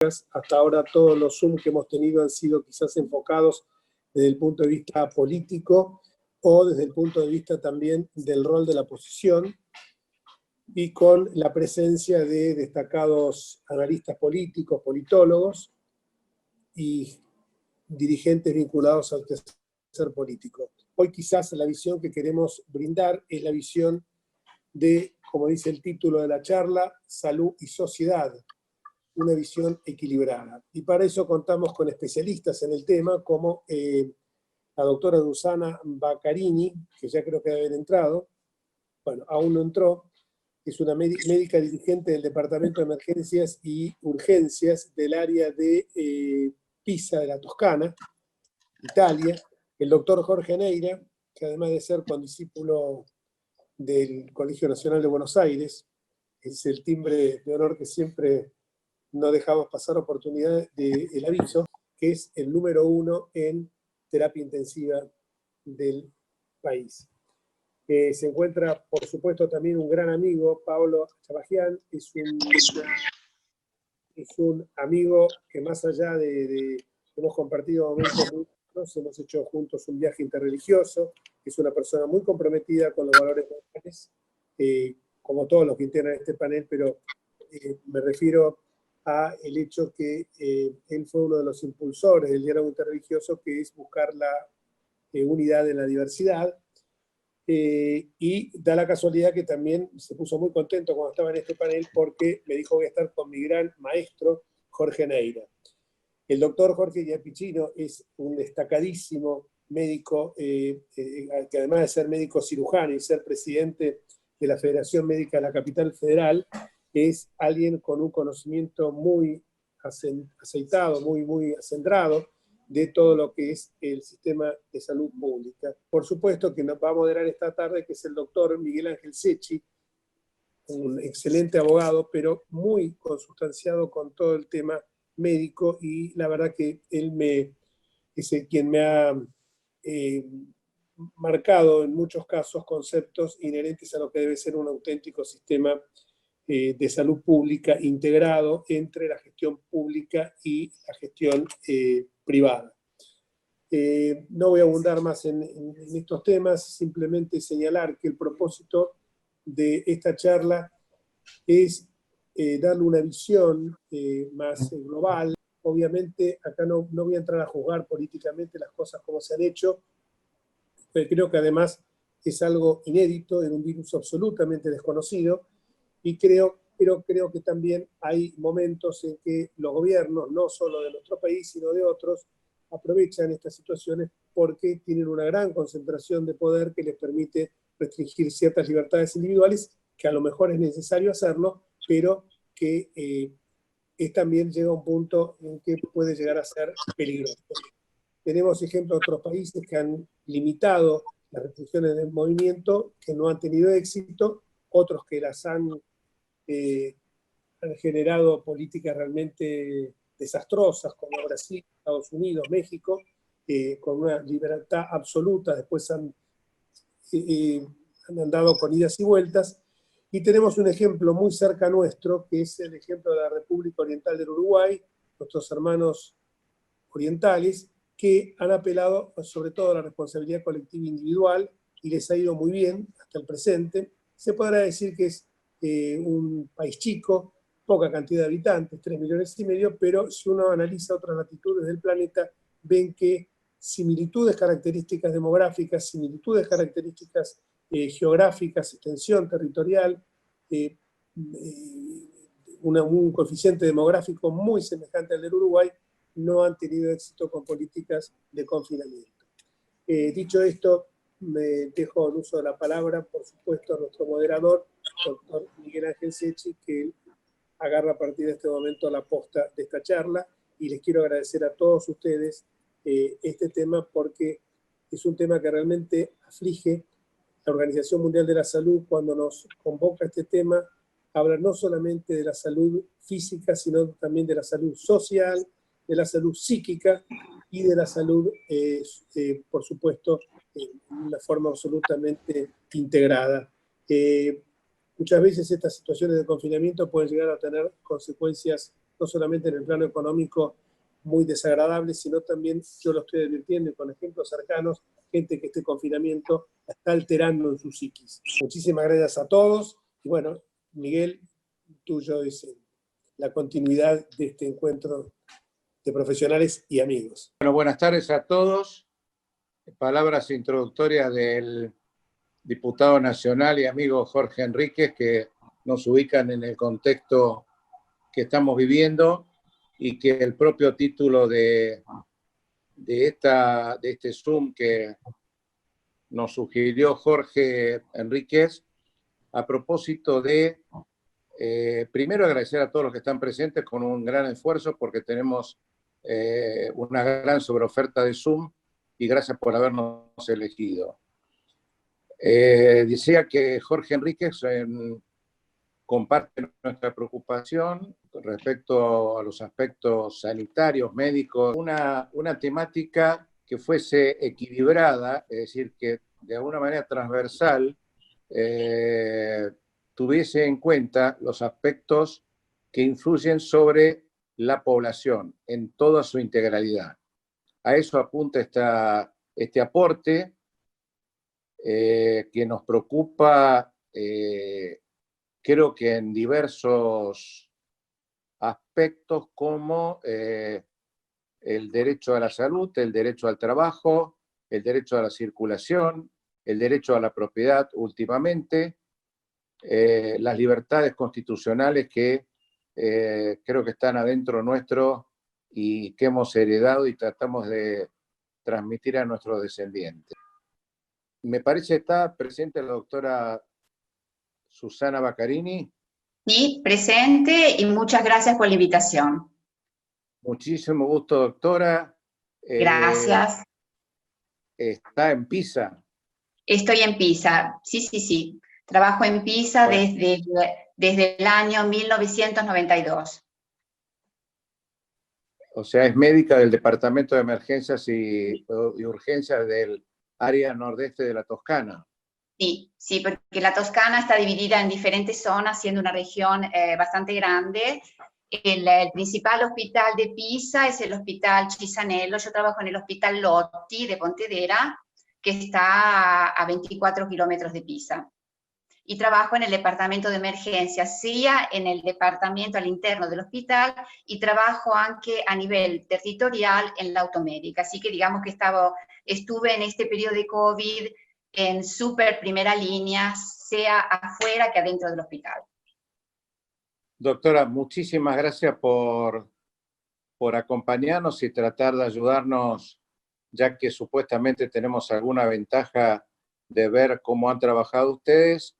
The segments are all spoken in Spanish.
Hasta ahora todos los Zoom que hemos tenido han sido quizás enfocados desde el punto de vista político o desde el punto de vista también del rol de la oposición y con la presencia de destacados analistas políticos, politólogos y dirigentes vinculados al quehacer político. Hoy quizás la visión que queremos brindar es la visión de, como dice el título de la charla, salud y sociedad, una visión equilibrada. Y para eso contamos con especialistas en el tema, como la doctora Susana Baccarini, que ya creo que debe haber entrado, bueno, aún no entró, es una médica dirigente del Departamento de Emergencias y Urgencias del área de Pisa de la Toscana, Italia, el doctor Jorge Neira, que además de ser condiscípulo del Colegio Nacional de Buenos Aires, es el timbre de honor que siempre no dejamos pasar oportunidad del aviso, que es el número 1 en terapia intensiva del país. Se encuentra, por supuesto, también un gran amigo, Pablo Chabajian, es un amigo que más allá de hemos compartido momentos muy buenos, hemos hecho juntos un viaje interreligioso, es una persona muy comprometida con los valores morales, como todos los que integran este panel, pero me refiero a el hecho que él fue uno de los impulsores del diálogo interreligioso, que es buscar la unidad en la diversidad, y da la casualidad que también se puso muy contento cuando estaba en este panel porque me dijo que voy a estar con mi gran maestro Jorge Neira. El doctor Jorge Giapicino es un destacadísimo médico, que además de ser médico cirujano y ser presidente de la Federación Médica de la Capital Federal, es alguien con un conocimiento muy aceitado, muy acendrado de todo lo que es el sistema de salud pública. Por supuesto que nos va a moderar esta tarde, que es el doctor Miguel Ángel Secchi, un excelente abogado, pero muy consustanciado con todo el tema médico, y la verdad que él es quien me ha marcado en muchos casos conceptos inherentes a lo que debe ser un auténtico sistema de salud pública integrado entre la gestión pública y la gestión privada. No voy a abundar más en estos temas, simplemente señalar que el propósito de esta charla es darle una visión más global. Obviamente acá no voy a entrar a juzgar políticamente las cosas como se han hecho, pero creo que además es algo inédito en un virus absolutamente desconocido, pero creo que también hay momentos en que los gobiernos, no solo de nuestro país, sino de otros, aprovechan estas situaciones porque tienen una gran concentración de poder que les permite restringir ciertas libertades individuales, que a lo mejor es necesario hacerlo, pero que también llega a un punto en que puede llegar a ser peligroso. Tenemos ejemplos de otros países que han limitado las restricciones del movimiento, que no han tenido éxito, otros que las han generado políticas realmente desastrosas, como Brasil, Estados Unidos, México, con una libertad absoluta, después han andado con idas y vueltas. Y tenemos un ejemplo muy cerca nuestro, que es el ejemplo de la República Oriental del Uruguay, nuestros hermanos orientales, que han apelado sobre todo a la responsabilidad colectiva individual y les ha ido muy bien hasta el presente. Se podrá decir que es un país chico, poca cantidad de habitantes, 3,5 millones, pero si uno analiza otras latitudes del planeta, ven que similitudes características demográficas, similitudes características geográficas, extensión territorial, un coeficiente demográfico muy semejante al del Uruguay, no han tenido éxito con políticas de confinamiento. Dicho esto, me dejo el uso de la palabra, por supuesto, a nuestro moderador, doctor Miguel Ángel Secchi, que agarra a partir de este momento la posta de esta charla, y les quiero agradecer a todos ustedes este tema, porque es un tema que realmente aflige la Organización Mundial de la Salud cuando nos convoca este tema. Habla no solamente de la salud física, sino también de la salud social, de la salud psíquica y de la salud, por supuesto, de una forma absolutamente integrada. Muchas veces estas situaciones de confinamiento pueden llegar a tener consecuencias no solamente en el plano económico muy desagradable, sino también, yo lo estoy advirtiendo y con ejemplos cercanos, gente que este confinamiento está alterando en su psiquis. Muchísimas gracias a todos. Y bueno, Miguel, tuyo es la continuidad de este encuentro de profesionales y amigos. Bueno, buenas tardes a todos. Palabras introductorias del diputado nacional y amigo Jorge Enríquez, que nos ubican en el contexto que estamos viviendo y que el propio título de este Zoom que nos sugirió Jorge Enríquez, a propósito de, primero agradecer a todos los que están presentes con un gran esfuerzo, porque tenemos una gran sobreoferta de Zoom, y gracias por habernos elegido. Decía que Jorge Enríquez comparte nuestra preocupación respecto a los aspectos sanitarios, médicos, una temática que fuese equilibrada, es decir, que de alguna manera transversal tuviese en cuenta los aspectos que influyen sobre la población en toda su integralidad. A eso apunta este aporte que nos preocupa, creo que en diversos aspectos, como el derecho a la salud, el derecho al trabajo, el derecho a la circulación, el derecho a la propiedad últimamente, las libertades constitucionales que creo que están adentro nuestro y que hemos heredado y tratamos de transmitir a nuestros descendientes. Me parece que está presente la doctora Susana Baccarini. Sí, presente, y muchas gracias por la invitación. Muchísimo gusto, doctora. Gracias. Está en Pisa. Estoy en Pisa, sí. Trabajo en Pisa desde el año 1992. O sea, es médica del Departamento de Emergencias y Urgencias del área nordeste de la Toscana. Sí, porque la Toscana está dividida en diferentes zonas, siendo una región bastante grande. El principal hospital de Pisa es el Hospital Cisanello. Yo trabajo en el Hospital Lotti de Pontedera, que está a 24 kilómetros de Pisa. Y trabajo en el departamento de emergencias, sia en el departamento all'interno dell'ospedale, y trabajo anche a nivel territorial en la automédica. Así que digamos que estuve en este periodo de COVID en súper primera línea, sea afuera que adentro del hospital. Doctora, muchísimas gracias por acompañarnos y tratar de ayudarnos, ya que supuestamente tenemos alguna ventaja de ver cómo han trabajado ustedes,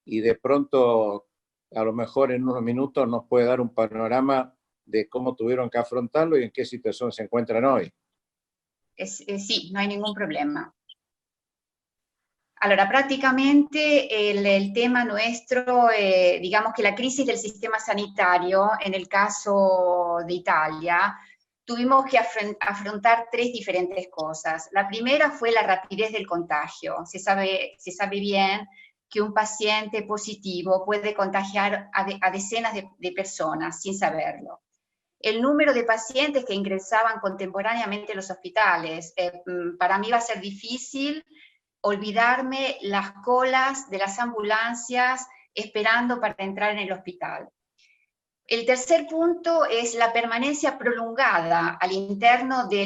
y de pronto, a lo mejor en unos minutos, nos puede dar un panorama de cómo tuvieron que afrontarlo y en qué situación se encuentran hoy. Sí, no hay ningún problema. Allora, praticamente el tema nuestro, digamos que la crisis del sistema sanitario, en el caso de Italia, tuvimos que afrontar tres diferentes cosas. La primera fue la rapidez del contagio. Se sabe bien que un paciente positivo puede contagiar a decenas de personas sin saberlo. El número de pacientes que ingresaban contemporáneamente en los hospitales, para mí va a ser difícil olvidarme las colas de las ambulancias esperando para entrar en el hospital. El tercer punto es la permanencia prolongada al interno de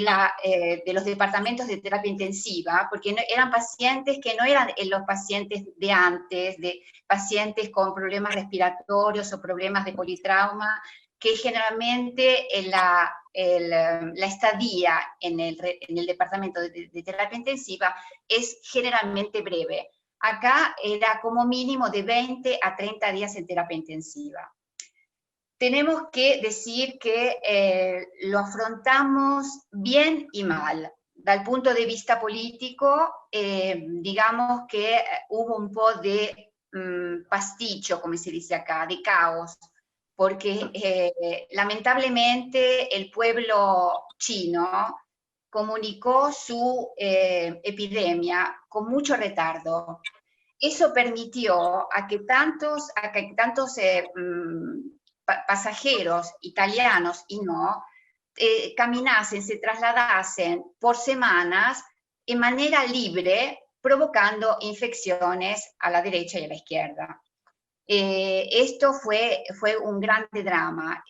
los departamentos de terapia intensiva, porque eran pacientes que no eran los pacientes de antes, de pacientes con problemas respiratorios o problemas de politrauma, que generalmente la estadía en el departamento de terapia intensiva es generalmente breve. Acá era como mínimo de 20 a 30 días en terapia intensiva. Tenemos que decir que lo afrontamos bien y mal. Dal punto de vista político, digamos que hubo un po' de pasticcio, come si dice acá, de caos, porque lamentablemente el pueblo chino comunicó su epidemia con mucho retardo. Eso permitió a que tantos pasajeros italianos y no, caminasen, se trasladasen por semanas en manera libre, provocando infecciones a la derecha y a la izquierda. Esto fue un grande drama.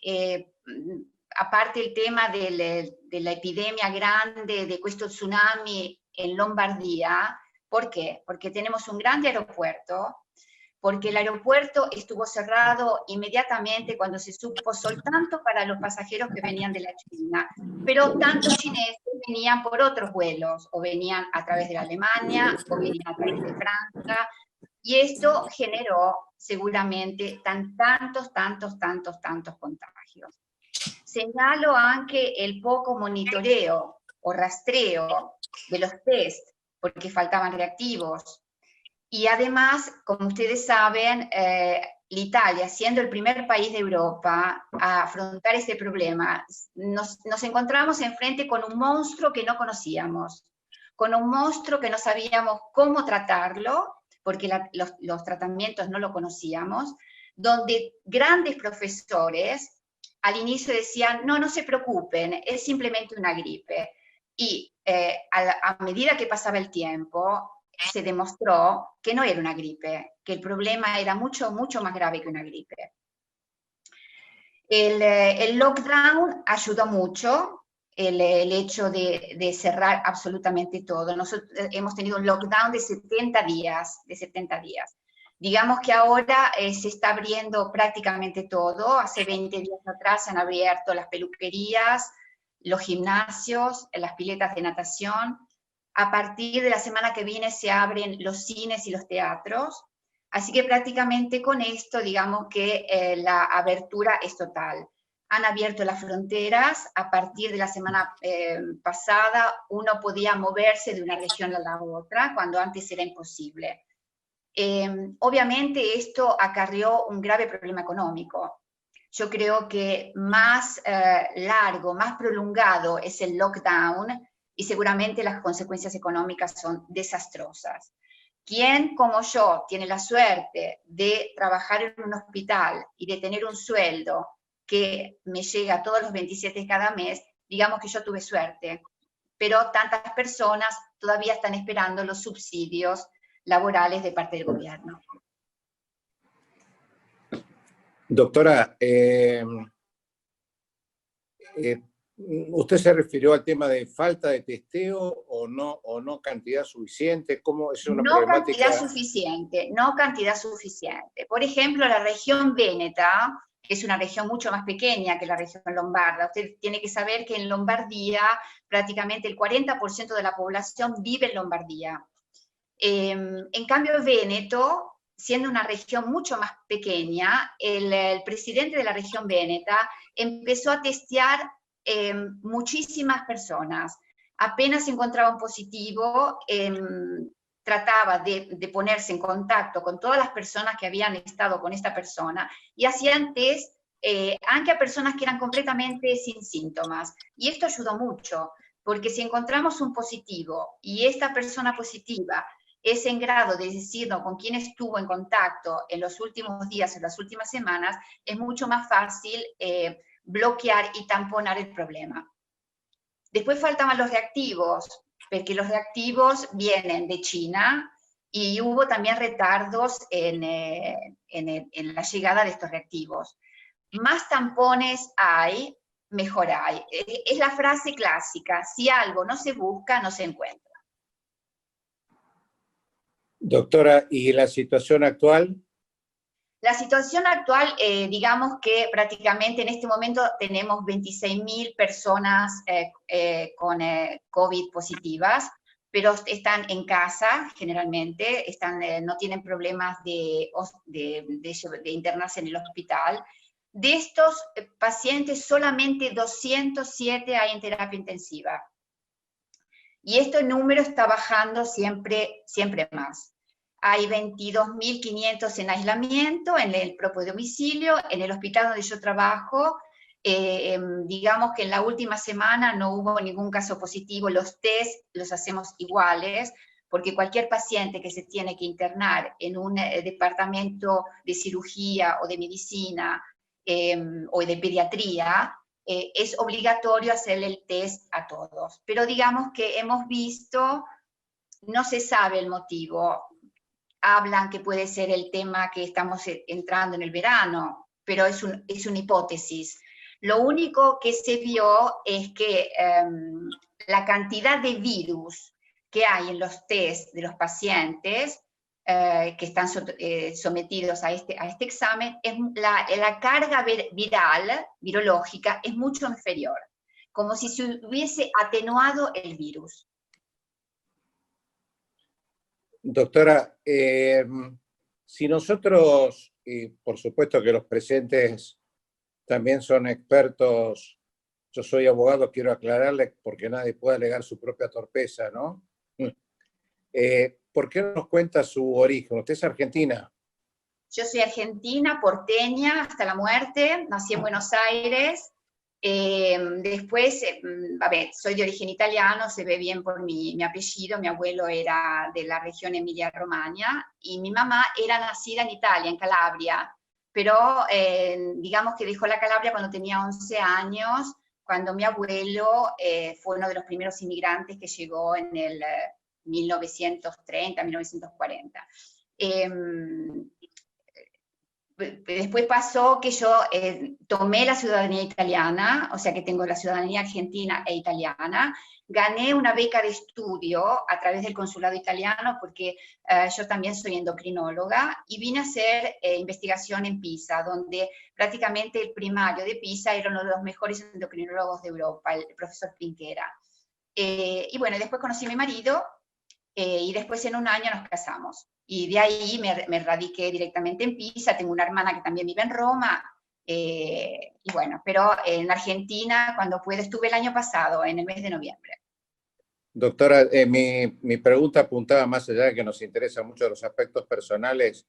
Aparte el tema de la epidemia grande, de questo tsunami en Lombardía. ¿Por qué? Porque tenemos un grande aeropuerto, porque el aeropuerto estuvo cerrado inmediatamente cuando se supo, soltanto para los pasajeros que venían de la China, pero tantos chineses venían por otros vuelos, o venían a través de la Alemania, o venían a través de Francia, y esto generó seguramente tantos contagios. Señalo anche el poco monitoreo o rastreo de los test, porque faltaban reactivos. Y además, como ustedes saben, Italia, siendo el primer país de Europa a afrontar este problema, nos encontramos enfrente con un monstruo que no conocíamos, con un monstruo que no sabíamos cómo tratarlo, porque los tratamientos no lo conocíamos, donde grandes profesores al inicio decían, no se preocupen, es simplemente una gripe. Y a medida que pasaba el tiempo, se demostró que no era una gripe, que el problema era mucho más grave que una gripe. El lockdown ayudó mucho, el hecho de cerrar absolutamente todo. Nosotros hemos tenido un lockdown de 70 días. Digamos que ahora se está abriendo prácticamente todo. Hace 20 días atrás se han abierto las peluquerías, los gimnasios, las piletas de natación. A partir de la semana que viene se abren los cines y los teatros. Así que prácticamente con esto, digamos que la abertura es total. Han abierto las fronteras. A partir de la semana pasada, uno podía moverse de una región a la otra, cuando antes era imposible. Obviamente esto acarreó un grave problema económico. Yo creo que más largo, más prolongado es el lockdown, y seguramente las consecuencias económicas son desastrosas. Quien, como yo, tiene la suerte de trabajar en un hospital y de tener un sueldo que me llega todos los 27 de cada mes, digamos que yo tuve suerte. Pero tantas personas todavía están esperando los subsidios laborales de parte del gobierno. Doctora, ¿usted se refirió al tema de falta de testeo o no cantidad suficiente? ¿Cómo es una problemática? No cantidad suficiente. Por ejemplo, la región Véneta, que es una región mucho más pequeña que la región lombarda. Usted tiene que saber que en Lombardía prácticamente el 40% de la población vive en Lombardía. En cambio, Véneto, siendo una región mucho más pequeña, el presidente de la región Véneta empezó a testear muchísimas personas. Apenas encontraba un positivo, trataba de ponerse en contacto con todas las personas que habían estado con esta persona y hacían test aunque a personas que eran completamente sin síntomas. Y esto ayudó mucho, porque si encontramos un positivo y esta persona positiva es en grado de decirnos con quién estuvo en contacto en los últimos días, en las últimas semanas, es mucho más fácil bloquear y tamponar el problema. Después faltaban los reactivos, porque los reactivos vienen de China y hubo también retardos en la llegada de estos reactivos. Más tampones hay, mejor hay. Es la frase clásica, si algo no se busca, no se encuentra. Doctora, ¿y la situación actual? La situación actual, digamos que prácticamente en este momento tenemos 26.000 personas con COVID positivas, pero están en casa generalmente, no tienen problemas de internarse en el hospital. De estos pacientes, solamente 207 hay en terapia intensiva. Y este número está bajando siempre más. Hay 22.500 en aislamiento, en el propio domicilio. En el hospital donde yo trabajo, digamos que en la última semana no hubo ningún caso positivo. Los test los hacemos iguales, porque cualquier paciente que se tiene que internar en un departamento de cirugía o de medicina o de pediatría, es obligatorio hacerle el test a todos. Pero digamos que hemos visto, no se sabe el motivo. Hablan que puede ser el tema que estamos entrando en el verano, pero es una hipótesis. Lo único que se vio es que la cantidad de virus que hay en los test de los pacientes que están sometidos a este examen, la carga viral, virológica, es mucho inferior, como si se hubiese atenuado el virus. Doctora, si nosotros, y por supuesto que los presentes también son expertos, yo soy abogado, quiero aclararle porque nadie puede alegar su propia torpeza, ¿no? ¿Por qué no nos cuenta su origen? ¿Usted es argentina? Yo soy argentina, porteña, hasta la muerte, nací en Buenos Aires. Después, a ver, soy de origen italiano, se ve bien por mi apellido. Mi abuelo era de la región Emilia-Romagna y mi mamá era nacida en Italia, en Calabria, pero digamos que dejó la Calabria cuando tenía 11 años, cuando mi abuelo fue uno de los primeros inmigrantes que llegó en el 1930, 1940. Después pasó que yo tomé la ciudadanía italiana, o sea que tengo la ciudadanía argentina e italiana, gané una beca de estudio a través del consulado italiano porque yo también soy endocrinóloga y vine a hacer investigación en Pisa, donde prácticamente el primario de Pisa era uno de los mejores endocrinólogos de Europa, el profesor Pinquera. Y bueno, después conocí a mi marido y después en un año nos casamos. Y de ahí me radiqué directamente en Pisa, tengo una hermana que también vive en Roma, y bueno, pero en Argentina, cuando puedo, estuve el año pasado, en el mes de noviembre. Doctora, mi pregunta apuntaba más allá de que nos interesan mucho los aspectos personales,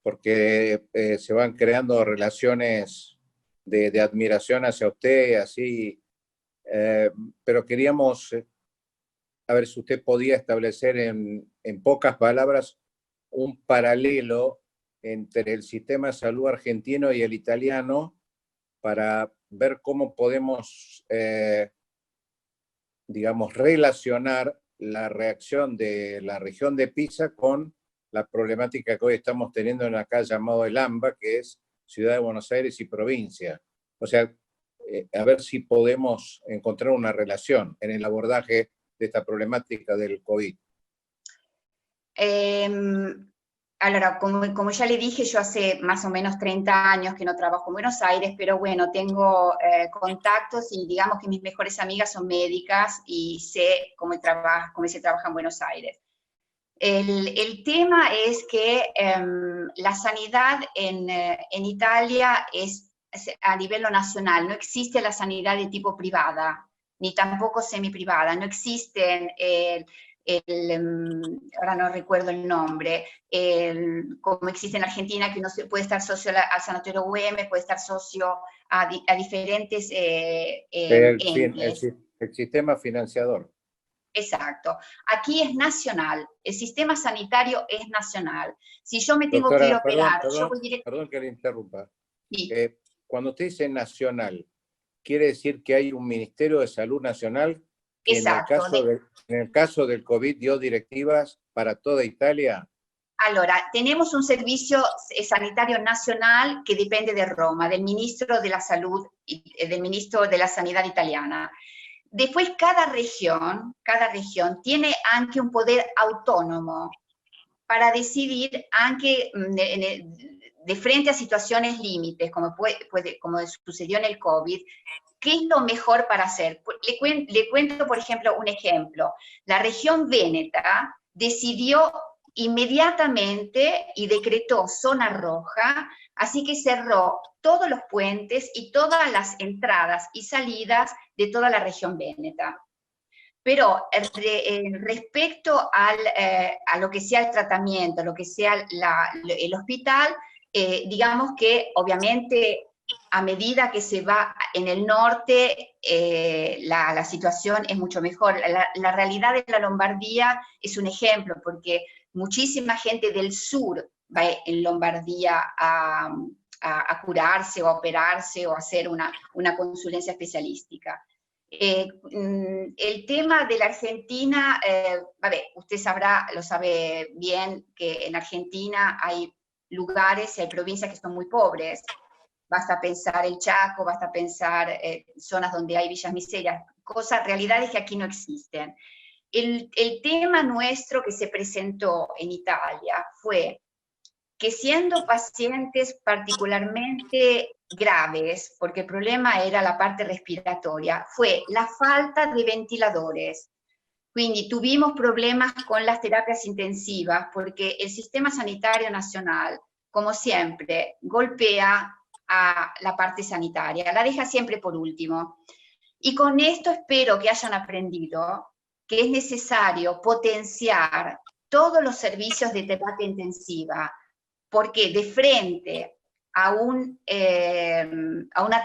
porque se van creando relaciones de admiración hacia usted, así, pero queríamos a ver si usted podía establecer en pocas palabras un paralelo entre el sistema de salud argentino y el italiano para ver cómo podemos, digamos, relacionar la reacción de la región de Pisa con la problemática que hoy estamos teniendo en acá llamado el AMBA, que es Ciudad de Buenos Aires y provincia. O sea, a ver si podemos encontrar una relación en el abordaje de esta problemática del COVID. Ahora, como ya le dije, yo hace más o menos 30 años que no trabajo en Buenos Aires, pero bueno, tengo contactos y digamos que mis mejores amigas son médicas y sé cómo se trabaja en Buenos Aires. El tema es que la sanidad en Italia es a nivel nacional, no existe la sanidad de tipo privada, ni tampoco semiprivada, no existen ahora no recuerdo el nombre, como existe en Argentina, que uno puede estar socio al Sanatorio UM, puede estar socio a diferentes entes. El sistema financiador. Exacto. Aquí es nacional, el sistema sanitario es nacional. Si yo me tengo Doctora, que ir a operar, yo voy perdón que le interrumpa. Sí. Cuando usted dice nacional, ¿quiere decir que hay un Ministerio de Salud Nacional que Exacto. en el caso del COVID dio directivas para toda Italia? Allora, tenemos un servicio sanitario nacional que depende de Roma, del Ministro de la Salud y del Ministro de la Sanidad italiana. Después cada región tiene anche un poder autónomo para decidir anche de frente a situaciones límites, como sucedió en el COVID, ¿qué es lo mejor para hacer? Le cuento, por ejemplo, un ejemplo. La región Véneta decidió inmediatamente y decretó zona roja, así que cerró todos los puentes y todas las entradas y salidas de toda la región Véneta. Pero respecto a lo que sea el tratamiento, lo que sea el hospital, digamos que obviamente a medida que se va en el norte, la situación es mucho mejor. La realidad de la Lombardía es un ejemplo, porque muchísima gente del sur va en Lombardía a a curarse o a operarse o a hacer una consultación especialística. El tema de la Argentina, a ver, usted lo sabe bien, que en Argentina hay lugares y hay provincias que son muy pobres. Basta pensar el Chaco, basta pensar zonas donde hay villas miserias, realidades que aquí no existen. El tema nuestro que se presentó en Italia fue que siendo pacientes particularmente graves, porque el problema era la parte respiratoria, fue la falta de ventiladores. Quindi tuvimos problemas con las terapias intensivas porque el sistema sanitario nacional, como siempre, golpea a la parte sanitaria, la deja siempre por último. Y con esto espero que hayan aprendido que es necesario potenciar todos los servicios de terapia intensiva, porque de frente a una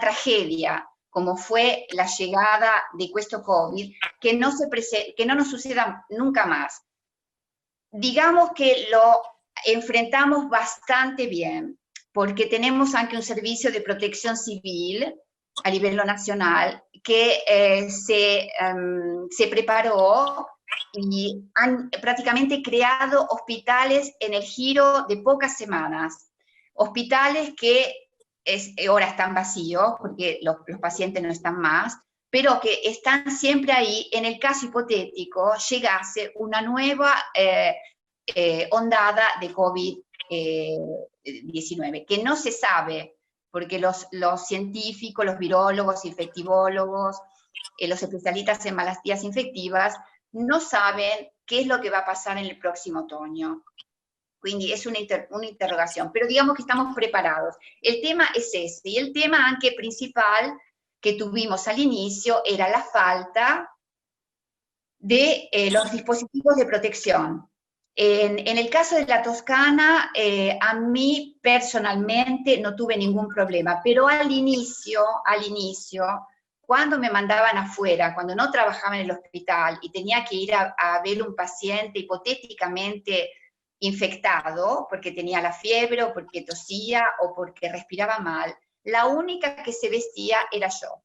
tragedia como fue la llegada de questo Covid, que no nos suceda nunca más. Digamos que lo enfrentamos bastante bien, porque tenemos anche un servicio de protección civil a livello nacional que se preparó y han prácticamente creado hospitales en el giro de pocas semanas. Hospitales que ahora están vacíos porque los pacientes no están más, pero que están siempre ahí en el caso hipotético llegase una nueva ondada de COVID-19, que no se sabe, porque los científicos, los virólogos, infectivólogos, los especialistas en malattías infectivas, no saben qué es lo que va a pasar en el próximo otoño. Quindi es una interrogación, pero digamos que estamos preparados. El tema es ese, y el tema anche principal que tuvimos al inicio era la falta de los dispositivos de protección. En el caso de la Toscana, a mí personalmente no tuve ningún problema, pero al inicio, cuando me mandaban afuera, cuando no trabajaba en el hospital y tenía que ir a ver un paciente hipotéticamente infectado, porque tenía la fiebre, o porque tosía, o porque respiraba mal, la única que se vestía era yo,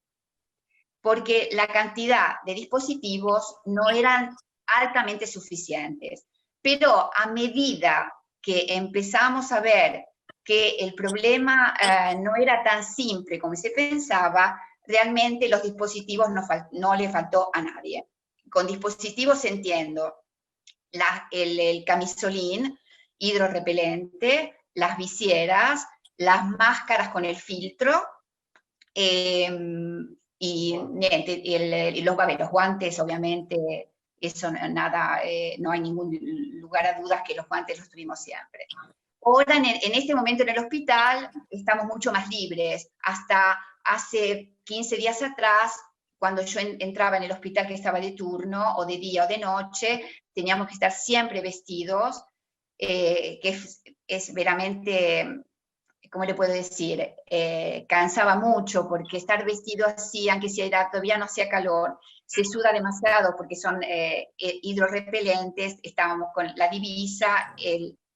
porque la cantidad de dispositivos no eran altamente suficientes. Pero a medida que empezamos a ver que el problema no era tan simple como se pensaba, realmente los dispositivos no le faltó a nadie. Con dispositivos entiendo el camisolín hidrorrepelente, las viseras, las máscaras con el filtro, y niente, los guantes, obviamente, eso nada, no hay ningún lugar a dudas que los guantes los tuvimos siempre. Ahora, en este momento en el hospital, estamos mucho más libres. Hasta hace 15 días atrás, cuando yo entraba en el hospital que estaba de turno, o de día o de noche, teníamos que estar siempre vestidos, que es veramente, ¿cómo le puedo decir? Cansaba mucho, porque estar vestido así, aunque todavía no hacía calor, se suda demasiado porque son hidrorrepelentes, estábamos con la divisa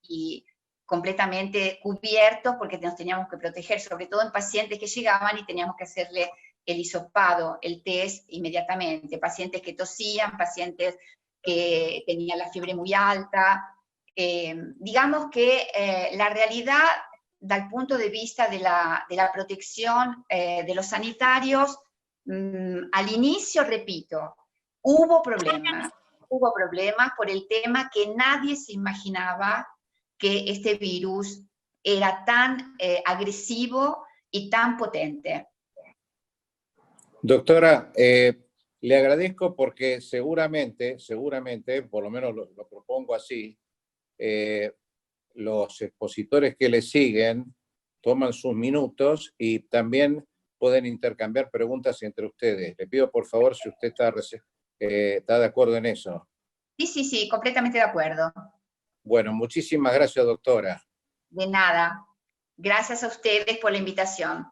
y completamente cubiertos porque nos teníamos que proteger, sobre todo en pacientes que llegaban y teníamos que hacerle el hisopado, el test inmediatamente, pacientes que tosían, pacientes que tenían la fiebre muy alta. Digamos que la realidad, dal punto de vista de la protección de los sanitarios, al inicio, repito, hubo problemas por el tema que nadie se imaginaba que este virus era tan agresivo y tan potente. Doctora, le agradezco porque seguramente, por lo menos lo propongo así, los expositores que le siguen toman sus minutos y también pueden intercambiar preguntas entre ustedes. Le pido por favor si usted está de acuerdo en eso. Sí, completamente de acuerdo. Bueno, muchísimas gracias, doctora. De nada. Gracias a ustedes por la invitación.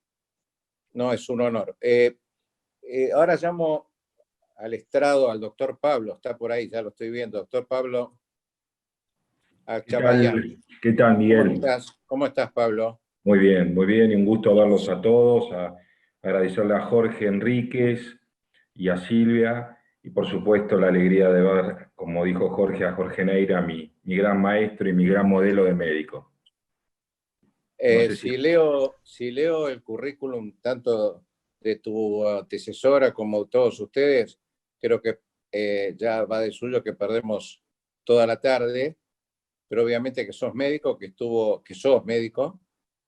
No, es un honor. Ahora llamo al estrado al doctor Pablo, está por ahí, ya lo estoy viendo. Doctor Pablo Achabayán. ¿Qué tal, Miguel? ¿Cómo estás, Pablo? muy bien, y un gusto verlos a todos, agradecerle a Jorge Enríquez y a Silvia, y por supuesto la alegría de ver, como dijo Jorge, a Jorge Neira, mi gran maestro y mi gran modelo de médico. No sé si leo el currículum tanto de tu antecesora como todos ustedes, creo que ya va de suyo que perdemos toda la tarde, pero obviamente que sos médico, que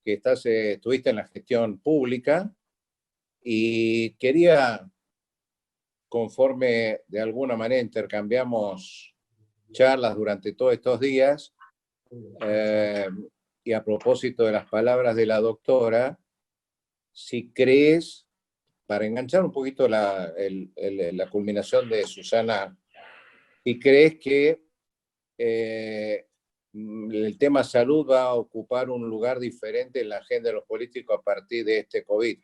estuviste en la gestión pública, y quería, conforme de alguna manera intercambiamos charlas durante todos estos días, y a propósito de las palabras de la doctora, si crees, para enganchar un poquito la culminación de Susana, si crees que el tema salud va a ocupar un lugar diferente en la agenda de los políticos a partir de este COVID.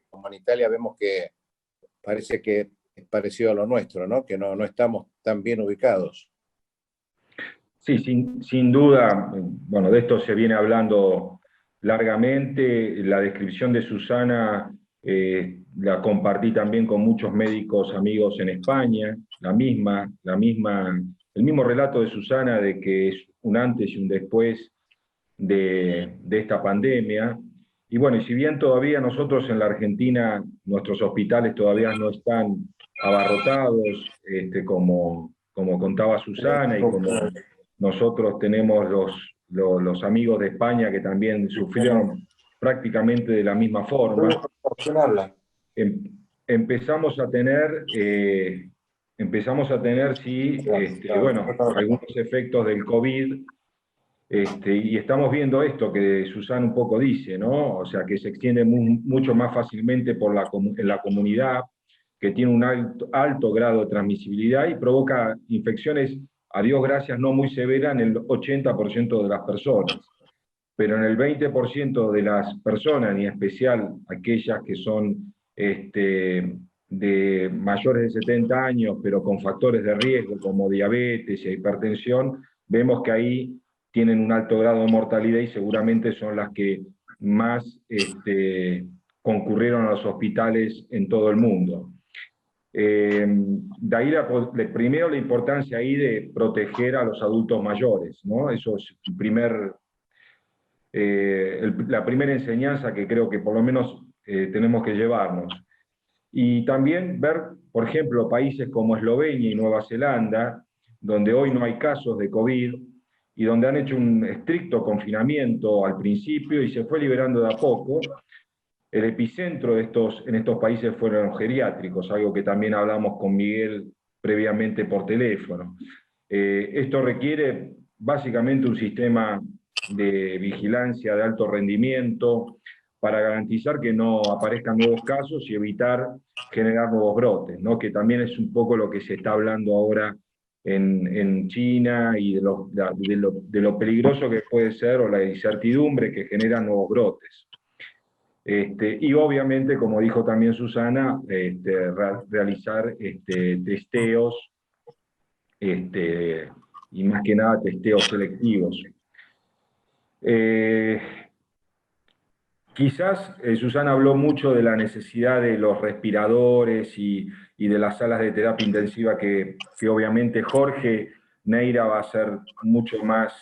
Como en Italia vemos que parece que es parecido a lo nuestro, ¿no? Que no estamos tan bien ubicados. Sí, sin duda, bueno, de esto se viene hablando largamente. La descripción de Susana la compartí también con muchos médicos amigos en España, el mismo relato de Susana de que es un antes y un después de esta pandemia. Y bueno, y si bien todavía nosotros en la Argentina, nuestros hospitales todavía no están abarrotados, como contaba Susana, y como nosotros tenemos los amigos de España que también sufrieron prácticamente de la misma forma, empezamos a tener, sí, bueno, algunos efectos del COVID. Y estamos viendo esto que Susana un poco dice, ¿no? O sea, que se extiende mucho más fácilmente en la comunidad, que tiene un alto grado de transmisibilidad y provoca infecciones, a Dios gracias, no muy severas en el 80% de las personas. Pero en el 20% de las personas, y en especial aquellas que son de mayores de 70 años, pero con factores de riesgo como diabetes y hipertensión, vemos que ahí tienen un alto grado de mortalidad y seguramente son las que más concurrieron a los hospitales en todo el mundo. De ahí primero la importancia ahí de proteger a los adultos mayores, ¿no? Eso es la primera enseñanza que creo que por lo menos tenemos que llevarnos. Y también ver, por ejemplo, países como Eslovenia y Nueva Zelanda, donde hoy no hay casos de COVID, y donde han hecho un estricto confinamiento al principio y se fue liberando de a poco. El epicentro en estos países fueron los geriátricos, algo que también hablamos con Miguel previamente por teléfono. Esto requiere básicamente un sistema de vigilancia de alto rendimiento para garantizar que no aparezcan nuevos casos y evitar generar nuevos brotes, ¿no? Que también es un poco lo que se está hablando ahora en China, y de lo peligroso que puede ser, o la incertidumbre que generan nuevos brotes. Y obviamente, como dijo también Susana, realizar testeos, y más que nada testeos selectivos. Quizás Susana habló mucho de la necesidad de los respiradores y de las salas de terapia intensiva, que obviamente Jorge Neira va a ser mucho más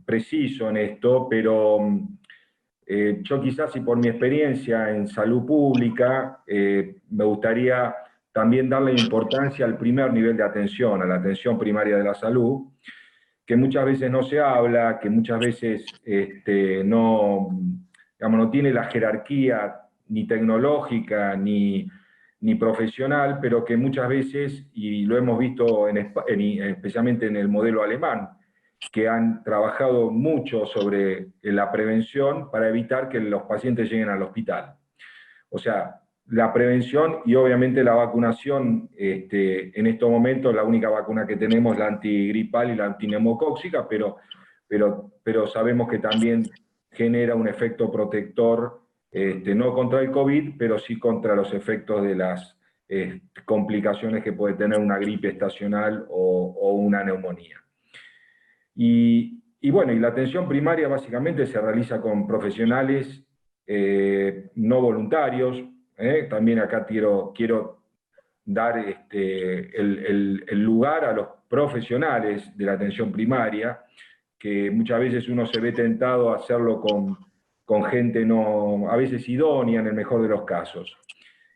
preciso en esto, pero yo quizás, y por mi experiencia en salud pública, me gustaría también darle importancia al primer nivel de atención, a la atención primaria de la salud, que muchas veces no se habla, que muchas veces no tiene la jerarquía ni tecnológica ni profesional, pero que muchas veces, y lo hemos visto especialmente en el modelo alemán, que han trabajado mucho sobre la prevención para evitar que los pacientes lleguen al hospital. O sea, la prevención y obviamente la vacunación, en estos momentos la única vacuna que tenemos es la antigripal y la antineumocóxica, pero sabemos que también genera un efecto protector, no contra el COVID, pero sí contra los efectos de las complicaciones que puede tener una gripe estacional o una neumonía. Y Y bueno, y la atención primaria básicamente se realiza con profesionales no voluntarios. También acá quiero dar el lugar a los profesionales de la atención primaria, que muchas veces uno se ve tentado a hacerlo con gente no, a veces idónea en el mejor de los casos.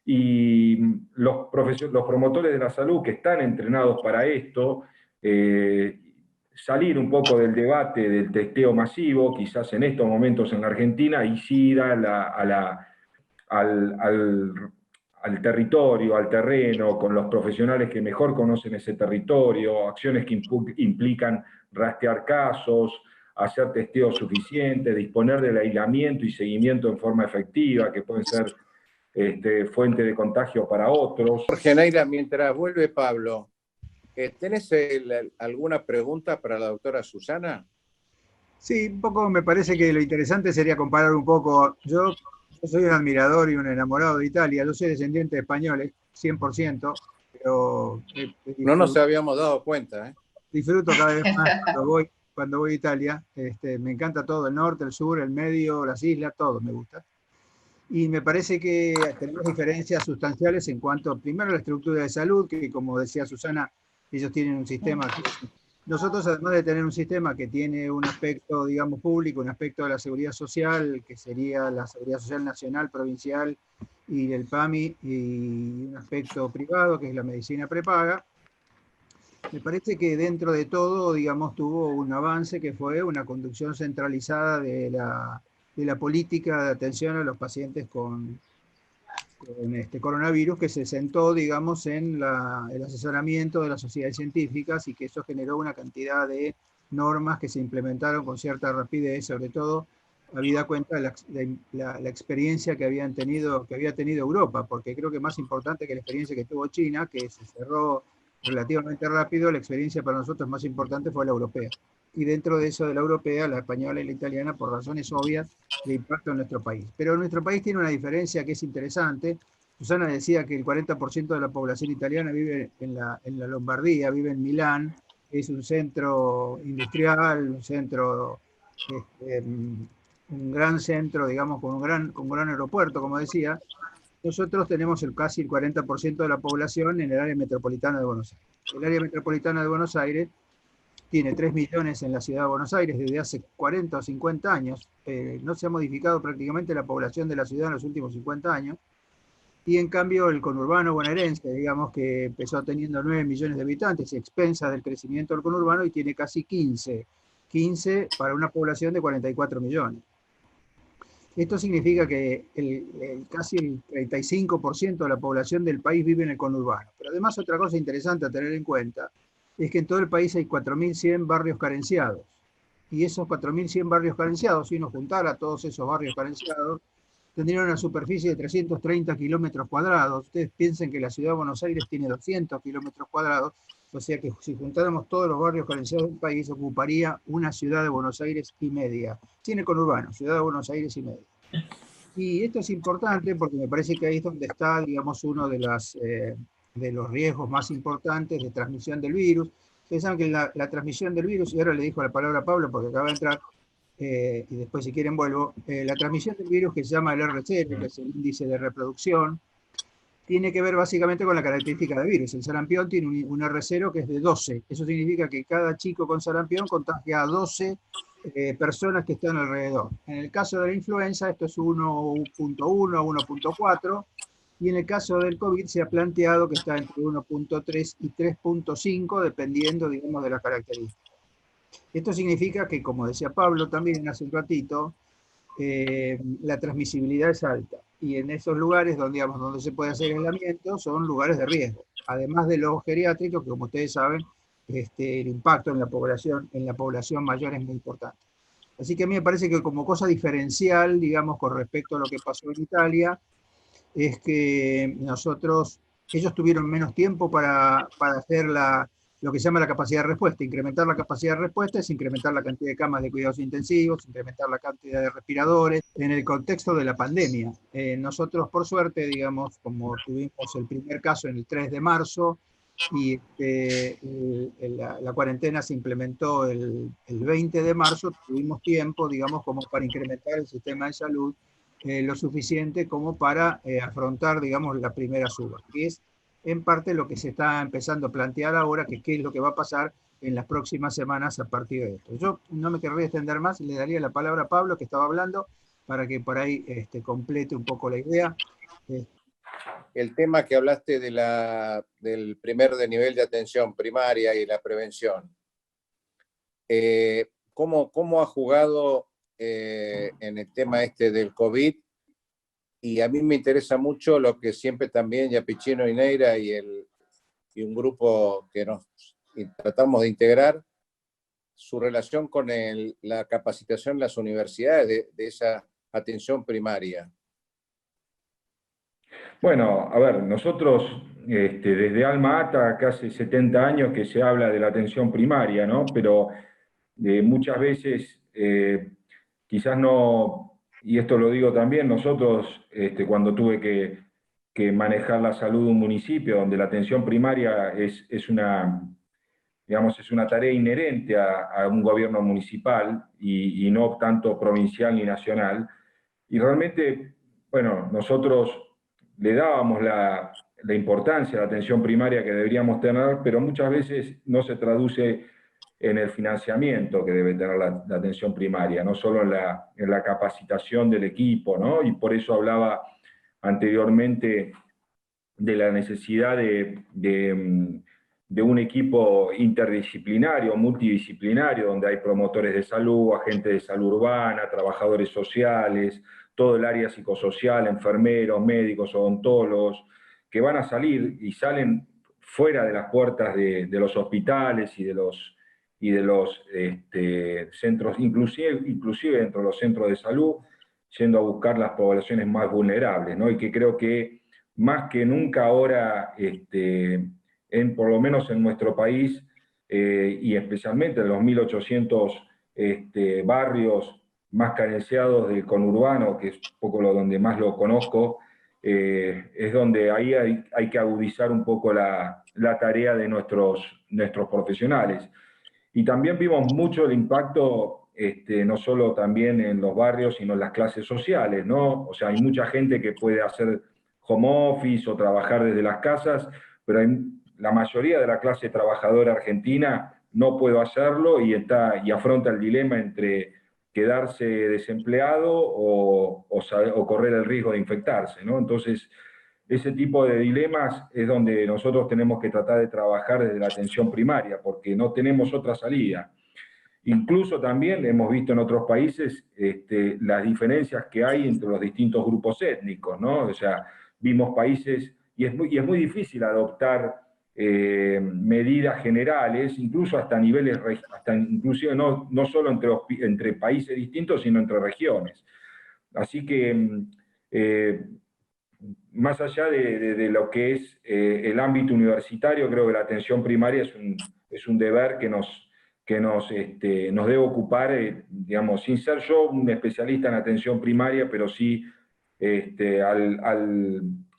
Y los promotores de la salud que están entrenados para esto, salir un poco del debate del testeo masivo, quizás en estos momentos en la Argentina, y sí ir al territorio, al terreno, con los profesionales que mejor conocen ese territorio, acciones que implican rastrear casos, hacer testeo suficiente, disponer del aislamiento y seguimiento en forma efectiva, que pueden ser fuente de contagio para otros. Jorge Neira, mientras vuelve Pablo, ¿tenés alguna pregunta para la doctora Susana? Sí, un poco me parece que lo interesante sería comparar un poco. Yo soy un admirador y un enamorado de Italia. Yo soy descendiente de españoles, 100%, pero no nos habíamos dado cuenta. Disfruto cada vez más cuando voy a Italia. Me encanta todo, el norte, el sur, el medio, las islas, todo me gusta. Y me parece que tenemos diferencias sustanciales en cuanto, primero, a la estructura de salud, que como decía Susana, ellos tienen un sistema que... Nosotros, además de tener un sistema que tiene un aspecto, digamos, público, un aspecto de la seguridad social, que sería la seguridad social nacional, provincial, y el PAMI, y un aspecto privado, que es la medicina prepaga, me parece que dentro de todo, digamos, tuvo un avance que fue una conducción centralizada de la política de atención a los pacientes con coronavirus, que se sentó, digamos, en el asesoramiento de las sociedades científicas, y que eso generó una cantidad de normas que se implementaron con cierta rapidez, sobre todo habida cuenta de la experiencia que había tenido Europa, porque creo que más importante que la experiencia que tuvo China, que se cerró relativamente rápido, la experiencia para nosotros más importante fue la europea. Y dentro de eso de la europea, la española y la italiana, por razones obvias de impacto en nuestro país. Pero nuestro país tiene una diferencia que es interesante. Susana decía que el 40% de la población italiana vive en la Lombardía, vive en Milán, es un centro industrial, un centro, un gran centro, digamos, con un gran aeropuerto, como decía. Nosotros tenemos casi el 40% de la población en el área metropolitana de Buenos Aires. El área metropolitana de Buenos Aires tiene 3 millones en la ciudad de Buenos Aires desde hace 40 o 50 años. No se ha modificado prácticamente la población de la ciudad en los últimos 50 años. Y en cambio el conurbano bonaerense, digamos que empezó teniendo 9 millones de habitantes, expensas del crecimiento del conurbano, y tiene casi 15 para una población de 44 millones. Esto significa que casi el 35% de la población del país vive en el conurbano. Pero además, otra cosa interesante a tener en cuenta es que en todo el país hay 4.100 barrios carenciados. Y esos 4.100 barrios carenciados, si uno juntara todos esos barrios carenciados, tendrían una superficie de 330 kilómetros cuadrados. Ustedes piensen que la ciudad de Buenos Aires tiene 200 kilómetros cuadrados, o sea que si juntáramos todos los barrios carenciados del país, ocuparía una ciudad de Buenos Aires y media. Tiene conurbano, ciudad de Buenos Aires y media. Y esto es importante porque me parece que ahí es donde está, digamos, uno de los riesgos más importantes de transmisión del virus. Ustedes saben que la transmisión del virus, y ahora le dijo la palabra a Pablo porque acaba de entrar, y después si quieren vuelvo, la transmisión del virus, que se llama el R0, que es el índice de reproducción, tiene que ver básicamente con la característica del virus. El sarampión tiene un R0 que es de 12. Eso significa que cada chico con sarampión contagia a 12 personas que están alrededor. En el caso de la influenza, esto es 1.1, 1.4, y en el caso del COVID se ha planteado que está entre 1.3 y 3.5, dependiendo, digamos, de las características. Esto significa que, como decía Pablo también hace un ratito, la transmisibilidad es alta. Y en esos lugares donde se puede hacer aislamiento son lugares de riesgo. Además de los geriátricos, que como ustedes saben, el impacto en la población mayor es muy importante. Así que a mí me parece que como cosa diferencial, digamos, con respecto a lo que pasó en Italia, es que ellos tuvieron menos tiempo para hacer lo que se llama la capacidad de respuesta. Incrementar la capacidad de respuesta es incrementar la cantidad de camas de cuidados intensivos, incrementar la cantidad de respiradores, en el contexto de la pandemia. Nosotros, por suerte, digamos, como tuvimos el primer caso en el 3 de marzo, y la cuarentena se implementó el 20 de marzo, tuvimos tiempo, digamos, como para incrementar el sistema de salud lo suficiente como para afrontar, digamos, la primera suba, que es en parte lo que se está empezando a plantear ahora, que qué es lo que va a pasar en las próximas semanas a partir de esto. Yo no me querría extender más, le daría la palabra a Pablo, que estaba hablando, para que por ahí complete un poco la idea. El tema que hablaste del primer de nivel de atención primaria y la prevención, ¿cómo ha jugado en el tema este del COVID? Y a mí me interesa mucho lo que siempre también Yapicino y Neira y un grupo que nos tratamos de integrar, su relación con la capacitación en las universidades de esa atención primaria. Bueno, a ver, nosotros desde Alma Ata, casi 70 años que se habla de la atención primaria, ¿no? Pero muchas veces quizás no, y esto lo digo también, nosotros cuando tuve que manejar la salud de un municipio donde la atención primaria es una, digamos, es una tarea inherente a un gobierno municipal y no tanto provincial ni nacional, y realmente, bueno, nosotros le dábamos la importancia a la atención primaria que deberíamos tener, pero muchas veces no se traduce en el financiamiento que debe tener la atención primaria, no solo en la capacitación del equipo, ¿no? Y por eso hablaba anteriormente de la necesidad de un equipo interdisciplinario, multidisciplinario, donde hay promotores de salud, agentes de salud urbana, trabajadores sociales, todo el área psicosocial, enfermeros, médicos, odontólogos, que van a salir y salen fuera de las puertas de los hospitales y de los centros, inclusive dentro de los centros de salud, yendo a buscar las poblaciones más vulnerables, ¿no? Y que creo que más que nunca ahora, por lo menos en nuestro país, y especialmente en los 1.800 barrios más carenciados del conurbano, que es un poco donde más lo conozco, es donde ahí hay que agudizar un poco la tarea de nuestros profesionales. Y también vimos mucho el impacto, no solo también en los barrios, sino en las clases sociales, ¿no? O sea, hay mucha gente que puede hacer home office o trabajar desde las casas, pero la mayoría de la clase trabajadora argentina no puede hacerlo y afronta el dilema entre quedarse desempleado o correr el riesgo de infectarse, ¿no? Entonces, ese tipo de dilemas es donde nosotros tenemos que tratar de trabajar desde la atención primaria, porque no tenemos otra salida. Incluso también hemos visto en otros países las diferencias que hay entre los distintos grupos étnicos, ¿no? O sea, vimos países, y es muy difícil adoptar medidas generales, incluso hasta niveles, inclusive no solo entre países distintos, sino entre regiones. Así que más allá de lo que es el ámbito universitario, creo que la atención primaria es un deber que nos debe ocupar, digamos, sin ser yo un especialista en atención primaria, pero sí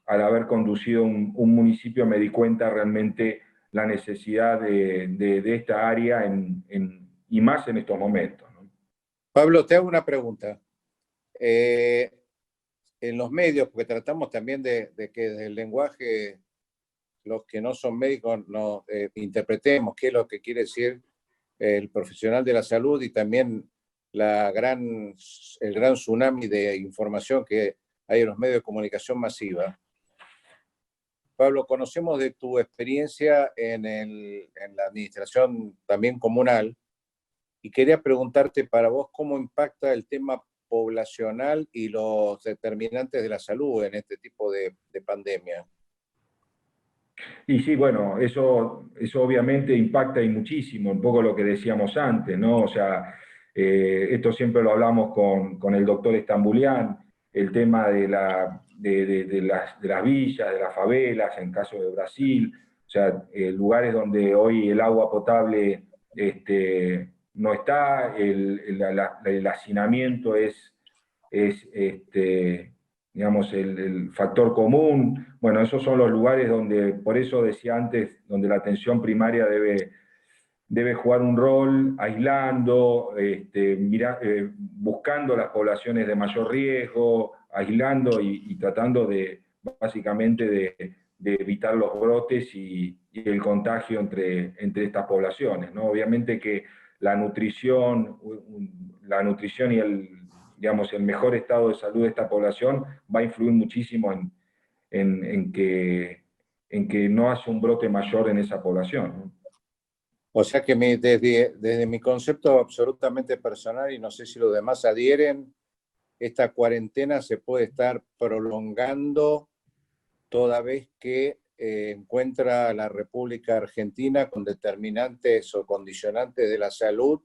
al haber conducido un municipio me di cuenta realmente la necesidad de esta área y más en estos momentos, ¿no? Pablo, te hago una pregunta. En los medios, porque tratamos también de que desde el lenguaje los que no son médicos interpretemos qué es lo que quiere decir el profesional de la salud y también el gran tsunami de información que hay en los medios de comunicación masiva. Pablo, conocemos de tu experiencia en la administración también comunal y quería preguntarte para vos cómo impacta el tema poblacional y los determinantes de la salud en este tipo de pandemia. Y sí, bueno, eso obviamente impacta y muchísimo, un poco lo que decíamos antes, ¿no? O sea, esto siempre lo hablamos con el doctor Estambulián, el tema de las villas, de las favelas, en caso de Brasil, o sea, lugares donde hoy el agua potable no está, el hacinamiento es digamos, el factor común. Bueno, esos son los lugares donde, por eso decía antes, donde la atención primaria debe jugar un rol, aislando, buscando las poblaciones de mayor riesgo, aislando y tratando básicamente de evitar los brotes y el contagio entre estas poblaciones, ¿no? Obviamente que la nutrición y digamos, el mejor estado de salud de esta población va a influir muchísimo en que no haya un brote mayor en esa población, ¿no? O sea que desde mi concepto absolutamente personal, y no sé si los demás adhieren, esta cuarentena se puede estar prolongando toda vez que encuentra la República Argentina con determinantes o condicionantes de la salud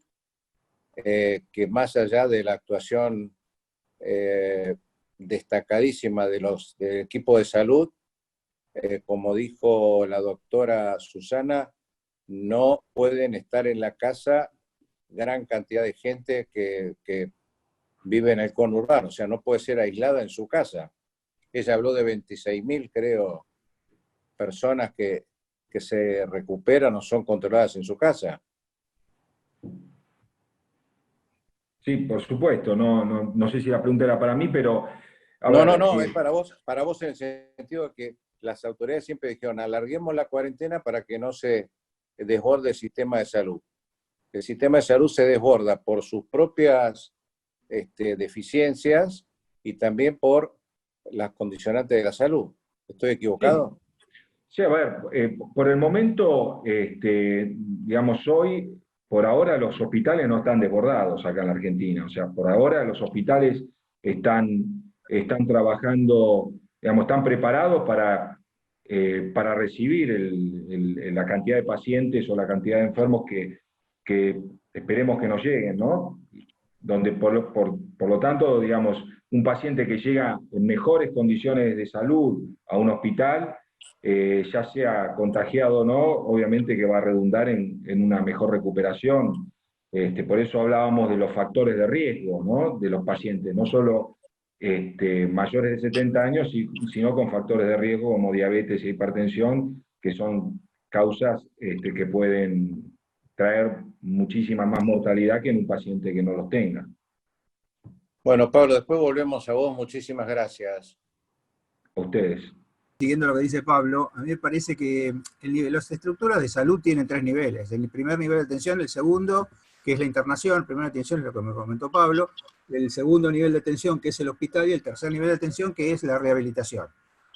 que más allá de la actuación destacadísima del equipo de salud, como dijo la doctora Susana, no pueden estar en la casa gran cantidad de gente que vive en el conurbano, o sea, no puede ser aislada en su casa. Ella habló de 26.000, creo, personas que se recuperan o son controladas en su casa. Sí, por supuesto, no sé si la pregunta era para mí, pero... No, es para vos en el sentido de que las autoridades siempre dijeron, alarguemos la cuarentena para que no se desborde el sistema de salud. El sistema de salud se desborda por sus propias deficiencias y también por las condicionantes de la salud. ¿Estoy equivocado? Sí, a ver, por el momento, digamos, hoy, por ahora los hospitales no están desbordados acá en la Argentina. O sea, por ahora los hospitales están trabajando, digamos, están preparados para recibir la cantidad de pacientes o la cantidad de enfermos que esperemos que nos lleguen, ¿no? Donde por lo tanto, digamos, un paciente que llega en mejores condiciones de salud a un hospital, ya sea contagiado o no, obviamente que va a redundar en una mejor recuperación. Por eso hablábamos de los factores de riesgo, ¿no? De los pacientes, no solo mayores de 70 años, sino con factores de riesgo como diabetes e hipertensión, que son causas que pueden traer muchísima más mortalidad que en un paciente que no los tenga. Bueno, Pablo, después volvemos a vos. Muchísimas gracias. A ustedes. Siguiendo lo que dice Pablo, a mí me parece que las estructuras de salud tienen 3 niveles. El primer nivel de atención, el segundo, que es la internación, la primera atención es lo que me comentó Pablo, el segundo nivel de atención, que es el hospital, y el tercer nivel de atención, que es la rehabilitación.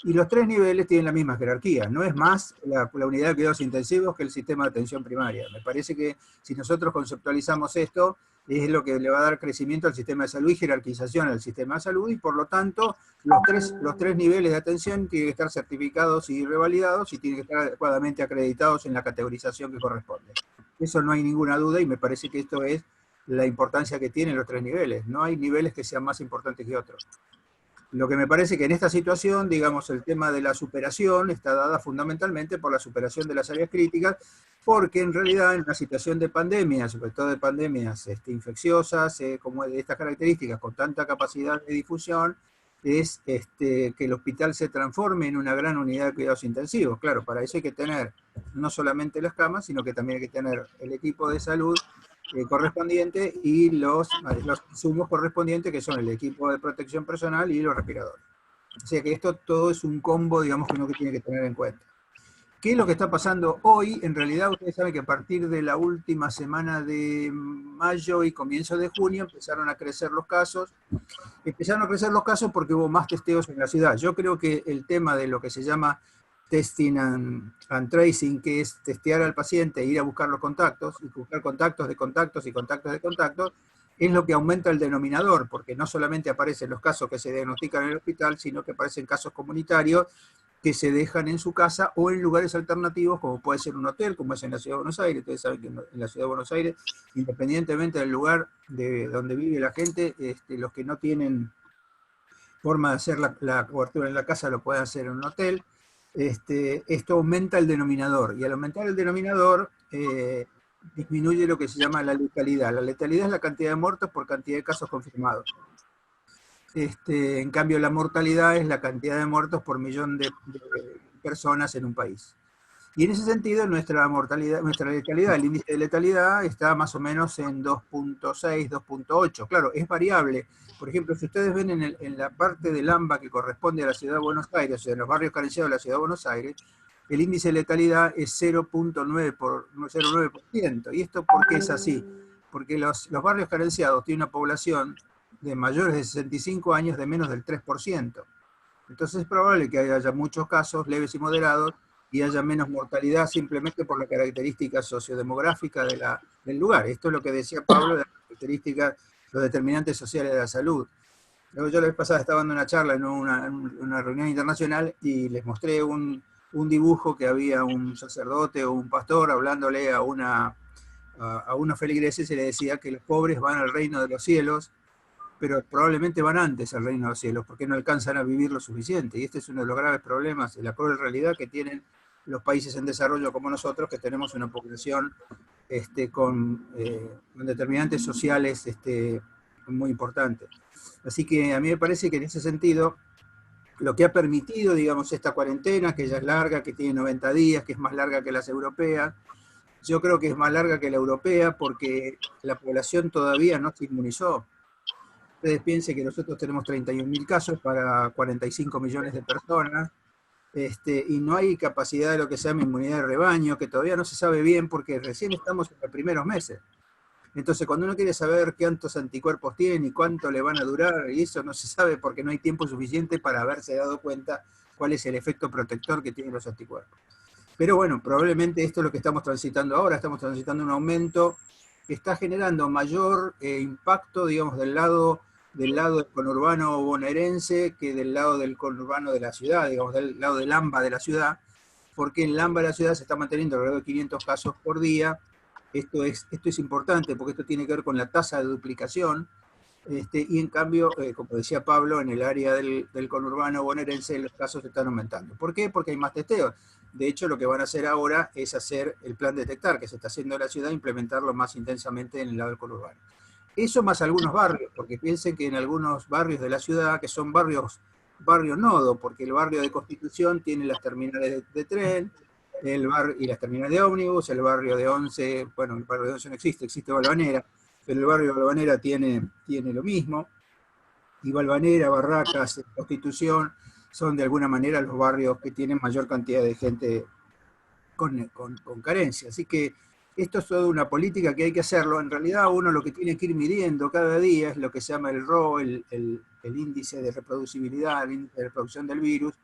Y los 3 niveles tienen la misma jerarquía, no es más la unidad de cuidados intensivos que el sistema de atención primaria. Me parece que si nosotros conceptualizamos esto, es lo que le va a dar crecimiento al sistema de salud y jerarquización al sistema de salud, y por lo tanto los tres niveles de atención tienen que estar certificados y revalidados y tienen que estar adecuadamente acreditados en la categorización que corresponde. Eso no hay ninguna duda y me parece que esto es la importancia que tienen los 3 niveles. No hay niveles que sean más importantes que otros. Lo que me parece que en esta situación, digamos, el tema de la superación está dada fundamentalmente por la superación de las áreas críticas, porque en realidad en una situación de pandemia, sobre todo de pandemias infecciosas, como de estas características, con tanta capacidad de difusión, es que el hospital se transforme en una gran unidad de cuidados intensivos. Claro, para eso hay que tener no solamente las camas, sino que también hay que tener el equipo de salud correspondiente y los insumos correspondientes, que son el equipo de protección personal y los respiradores. O sea que esto todo es un combo, digamos, que uno que tiene que tener en cuenta. ¿Qué es lo que está pasando hoy? En realidad ustedes saben que a partir de la última semana de mayo y comienzo de junio empezaron a crecer los casos. Empezaron a crecer los casos porque hubo más testeos en la ciudad. Yo creo que el tema de lo que se llama testing and tracing, que es testear al paciente e ir a buscar los contactos, y buscar contactos de contactos y contactos de contactos, es lo que aumenta el denominador, porque no solamente aparecen los casos que se diagnostican en el hospital, sino que aparecen casos comunitarios que se dejan en su casa o en lugares alternativos, como puede ser un hotel, como es en la Ciudad de Buenos Aires. Ustedes saben que en la Ciudad de Buenos Aires, independientemente del lugar de donde vive la gente, los que no tienen forma de hacer la cobertura en la casa lo pueden hacer en un hotel. Esto aumenta el denominador, y al aumentar el denominador disminuye lo que se llama la letalidad. La letalidad es la cantidad de muertos por cantidad de casos confirmados. En cambio, la mortalidad es la cantidad de muertos por millón de personas en un país. Y en ese sentido, nuestra mortalidad, nuestra letalidad, el índice de letalidad está más o menos en 2.6, 2.8. Claro, es variable. Por ejemplo, si ustedes ven en la parte del AMBA que corresponde a la Ciudad de Buenos Aires, o sea, en los barrios carenciados de la Ciudad de Buenos Aires, el índice de letalidad es 0.9%. ¿Y esto por qué es así? Porque los barrios carenciados tienen una población de mayores de 65 años de menos del 3%. Entonces es probable que haya muchos casos leves y moderados y haya menos mortalidad simplemente por la característica sociodemográfica del lugar. Esto es lo que decía Pablo de las características, los determinantes sociales de la salud. Luego yo la vez pasada estaba dando una charla en una reunión internacional y les mostré un dibujo que había un sacerdote o un pastor hablándole a unos feligreses y le decía que los pobres van al reino de los cielos, pero probablemente van antes al reino de los cielos, porque no alcanzan a vivir lo suficiente. Y este es uno de los graves problemas, la cruel realidad que tienen los países en desarrollo como nosotros, que tenemos una población con determinantes sociales muy importantes. Así que a mí me parece que en ese sentido, lo que ha permitido, digamos, esta cuarentena, que ya es larga, que tiene 90 días, que es más larga que las europeas, yo creo que es más larga que la europea porque la población todavía no se inmunizó. Ustedes piensen que nosotros tenemos 31.000 casos para 45 millones de personas, y no hay capacidad de lo que se llama inmunidad de rebaño, que todavía no se sabe bien porque recién estamos en los primeros meses. Entonces, cuando uno quiere saber cuántos anticuerpos tienen y cuánto le van a durar, y eso no se sabe porque no hay tiempo suficiente para haberse dado cuenta cuál es el efecto protector que tienen los anticuerpos. Pero bueno, probablemente esto es lo que estamos transitando ahora, estamos transitando un aumento que está generando mayor impacto, digamos, del lado del conurbano bonaerense que del lado del conurbano de la ciudad, digamos, del lado del AMBA de la ciudad, porque en el AMBA de la ciudad se está manteniendo alrededor de 500 casos por día. Esto es importante porque esto tiene que ver con la tasa de duplicación, y en cambio, como decía Pablo, en el área del conurbano bonaerense los casos están aumentando. ¿Por qué? Porque hay más testeos. De hecho, lo que van a hacer ahora es hacer el plan detectar que se está haciendo en la ciudad, implementarlo más intensamente en el lado del conurbano. Eso más algunos barrios, porque piensen que en algunos barrios de la ciudad, que son barrios nodo, porque el barrio de Constitución tiene las terminales de tren, y las terminales de ómnibus, el barrio de Once, bueno, el barrio de Once no existe, existe Balvanera, pero el barrio de Balvanera tiene lo mismo, y Balvanera, Barracas, Constitución, son de alguna manera los barrios que tienen mayor cantidad de gente con carencia. Así que esto es toda una política que hay que hacerlo. En realidad uno lo que tiene que ir midiendo cada día es lo que se llama el RO, el índice de reproducibilidad, el índice de reproducción del virus,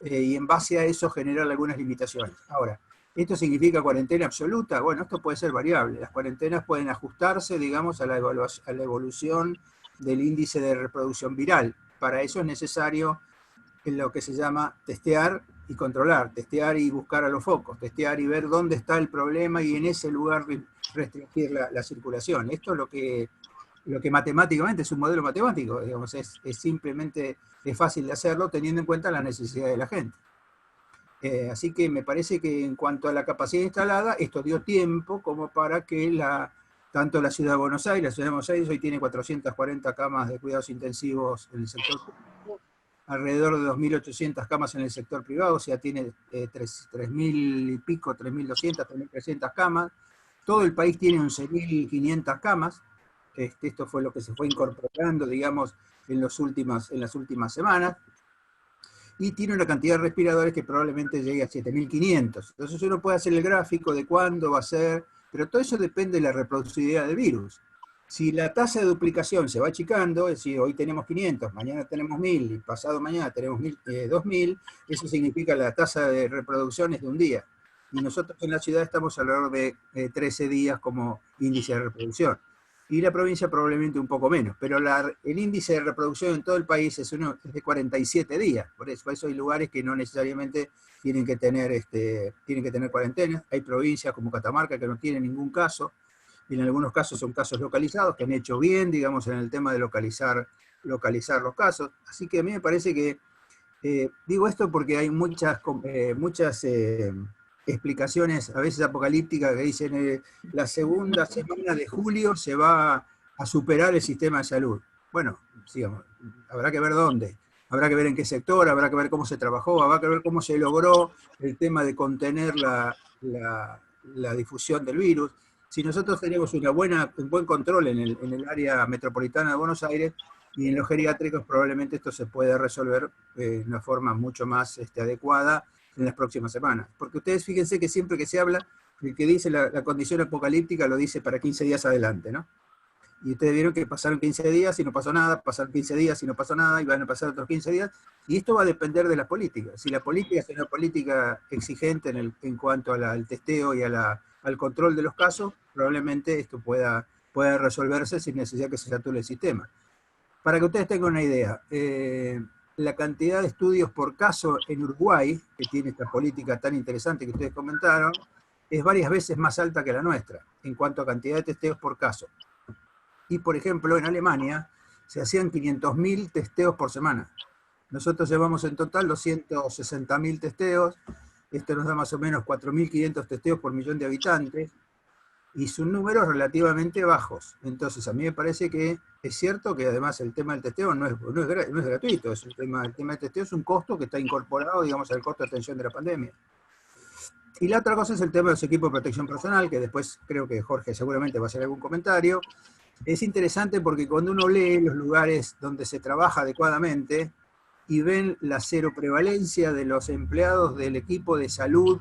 y en base a eso generar algunas limitaciones. Ahora, ¿esto significa cuarentena absoluta? Bueno, esto puede ser variable. Las cuarentenas pueden ajustarse, digamos, a la evolución del índice de reproducción viral. Para eso es necesario lo que se llama testear y controlar, testear y buscar a los focos, testear y ver dónde está el problema y en ese lugar restringir la circulación. Esto es lo que matemáticamente es un modelo matemático, digamos, es simplemente fácil de hacerlo teniendo en cuenta la necesidad de la gente. Así que me parece que en cuanto a la capacidad instalada, esto dio tiempo como para que tanto la Ciudad de Buenos Aires, la Ciudad de Buenos Aires hoy tiene 440 camas de cuidados intensivos en el sector público, alrededor de 2.800 camas en el sector privado, o sea, tiene 3.000 y pico, 3.200, 3.300 camas. Todo el país tiene 11.500 camas. Esto fue lo que se fue incorporando, digamos, en las últimas semanas. Y tiene una cantidad de respiradores que probablemente llegue a 7.500. Entonces uno puede hacer el gráfico de cuándo va a ser, pero todo eso depende de la reproducibilidad del virus. Si la tasa de duplicación se va achicando, es decir, hoy tenemos 500, mañana tenemos 1.000 y pasado mañana tenemos 2.000, eso significa la tasa de reproducción es de un día. Y nosotros en la ciudad estamos alrededor de 13 días como índice de reproducción. Y la provincia probablemente un poco menos, pero el índice de reproducción en todo el país es de 47 días. Por eso hay lugares que no necesariamente tienen que tener cuarentena. Hay provincias como Catamarca que no tienen ningún caso, y en algunos casos son casos localizados, que han hecho bien, digamos, en el tema de localizar los casos. Así que a mí me parece que, digo esto porque hay muchas explicaciones, a veces apocalípticas, que dicen la segunda semana de julio se va a superar el sistema de salud. bueno, digamos, habrá que ver dónde, habrá que ver en qué sector, habrá que ver cómo se trabajó, habrá que ver cómo se logró el tema de contener la difusión del virus. Si nosotros tenemos un buen control en el área metropolitana de Buenos Aires y en los geriátricos, probablemente esto se puede resolver de una forma mucho más adecuada en las próximas semanas. Porque ustedes fíjense que siempre que se habla, el que dice la condición apocalíptica lo dice para 15 días adelante, ¿no? Y ustedes vieron que pasaron 15 días y no pasó nada, pasaron 15 días y no pasó nada, y van a pasar otros 15 días, y esto va a depender de la política. Si la política es una política exigente en cuanto al testeo y al control de los casos, probablemente esto pueda resolverse sin necesidad que se sature el sistema. Para que ustedes tengan una idea, la cantidad de estudios por caso en Uruguay, que tiene esta política tan interesante que ustedes comentaron, es varias veces más alta que la nuestra, en cuanto a cantidad de testeos por caso. Y, por ejemplo, en Alemania se hacían 500.000 testeos por semana. Nosotros llevamos en total 260.000 testeos. Esto nos da más o menos 4.500 testeos por millón de habitantes. Y son números relativamente bajos. Entonces, a mí me parece que es cierto que además el tema del testeo no es gratuito. El tema del testeo es un costo que está incorporado, digamos, al costo de atención de la pandemia. Y la otra cosa es el tema de los equipos de protección personal, que después creo que Jorge seguramente va a hacer algún comentario. Es interesante porque cuando uno lee los lugares donde se trabaja adecuadamente y ven la cero prevalencia de los empleados del equipo de salud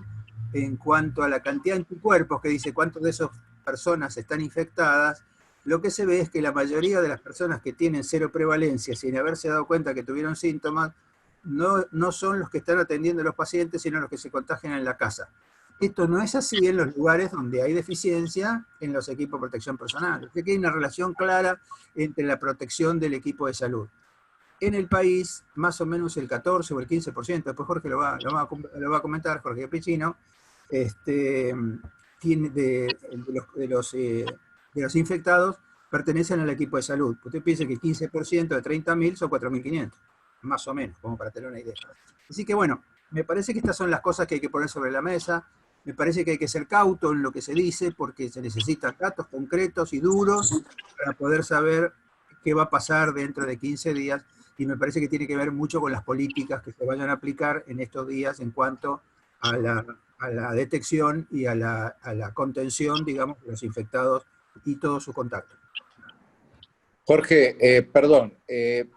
en cuanto a la cantidad de anticuerpos, que dice cuántas de esas personas están infectadas, lo que se ve es que la mayoría de las personas que tienen cero prevalencia sin haberse dado cuenta que tuvieron síntomas, no son los que están atendiendo a los pacientes, sino los que se contagian en la casa. Esto no es así en los lugares donde hay deficiencia en los equipos de protección personal. Aquí hay una relación clara entre la protección del equipo de salud. En el país, más o menos el 14 o el 15%, después Jorge lo va a comentar, Jorge Pichino, tiene de los infectados pertenecen al equipo de salud. Usted piensa que el 15% de 30.000 son 4.500, más o menos, como para tener una idea. Así que bueno, me parece que estas son las cosas que hay que poner sobre la mesa. Me parece que hay que ser cauto en lo que se dice, porque se necesitan datos concretos y duros para poder saber qué va a pasar dentro de 15 días, y me parece que tiene que ver mucho con las políticas que se vayan a aplicar en estos días en cuanto a la detección y a la contención, digamos, de los infectados y todos sus contactos. Jorge, perdón,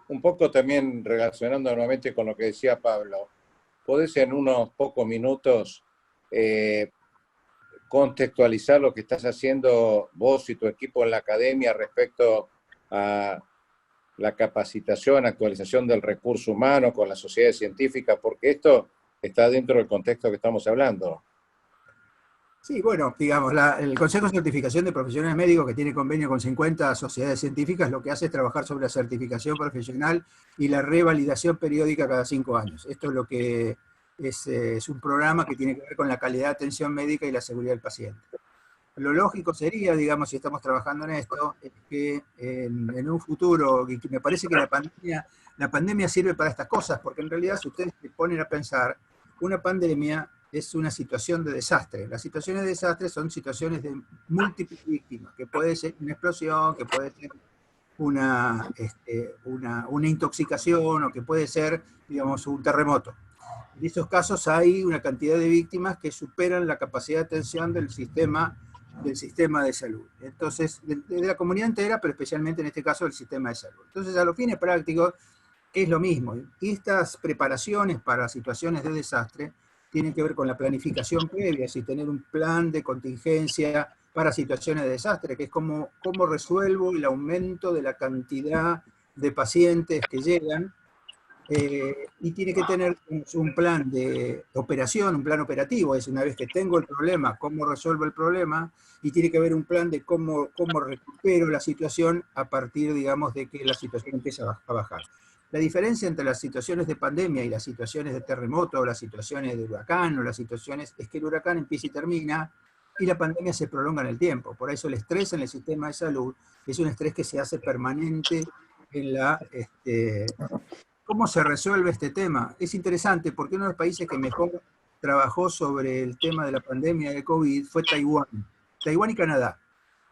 un poco también relacionando nuevamente con lo que decía Pablo, ¿podés en unos pocos minutos contextualizar lo que estás haciendo vos y tu equipo en la academia respecto a la capacitación, actualización del recurso humano con las sociedades científicas? Porque esto está dentro del contexto que estamos hablando. Sí, bueno, digamos, el Consejo de Certificación de Profesionales Médicos, que tiene convenio con 50 sociedades científicas, lo que hace es trabajar sobre la certificación profesional y la revalidación periódica cada 5 años. Esto es lo que es un programa que tiene que ver con la calidad de atención médica y la seguridad del paciente. Lo lógico sería, digamos, si estamos trabajando en esto, es que en un futuro, y que me parece que la pandemia sirve para estas cosas, porque en realidad si ustedes se ponen a pensar, una pandemia es una situación de desastre. Las situaciones de desastre son situaciones de múltiples víctimas, que puede ser una explosión, que puede ser una intoxicación, o que puede ser, digamos, un terremoto. En estos casos hay una cantidad de víctimas que superan la capacidad de atención del sistema de salud. Entonces, de la comunidad entera, pero especialmente en este caso del sistema de salud. Entonces, a los fines prácticos, es lo mismo. Y estas preparaciones para situaciones de desastre tienen que ver con la planificación previa, si tener un plan de contingencia para situaciones de desastre, que es cómo resuelvo el aumento de la cantidad de pacientes que llegan, y tiene que tener un plan de operación, un plan operativo, es una vez que tengo el problema, cómo resuelvo el problema, y tiene que haber un plan de cómo recupero la situación a partir, digamos, de que la situación empieza a bajar. La diferencia entre las situaciones de pandemia y las situaciones de terremoto, o las situaciones de huracán, o las situaciones, es que el huracán empieza y termina, y la pandemia se prolonga en el tiempo. Por eso el estrés en el sistema de salud es un estrés que se hace permanente en ¿Cómo se resuelve este tema? Es interesante porque uno de los países que mejor trabajó sobre el tema de la pandemia de COVID fue Taiwán. Taiwán y Canadá.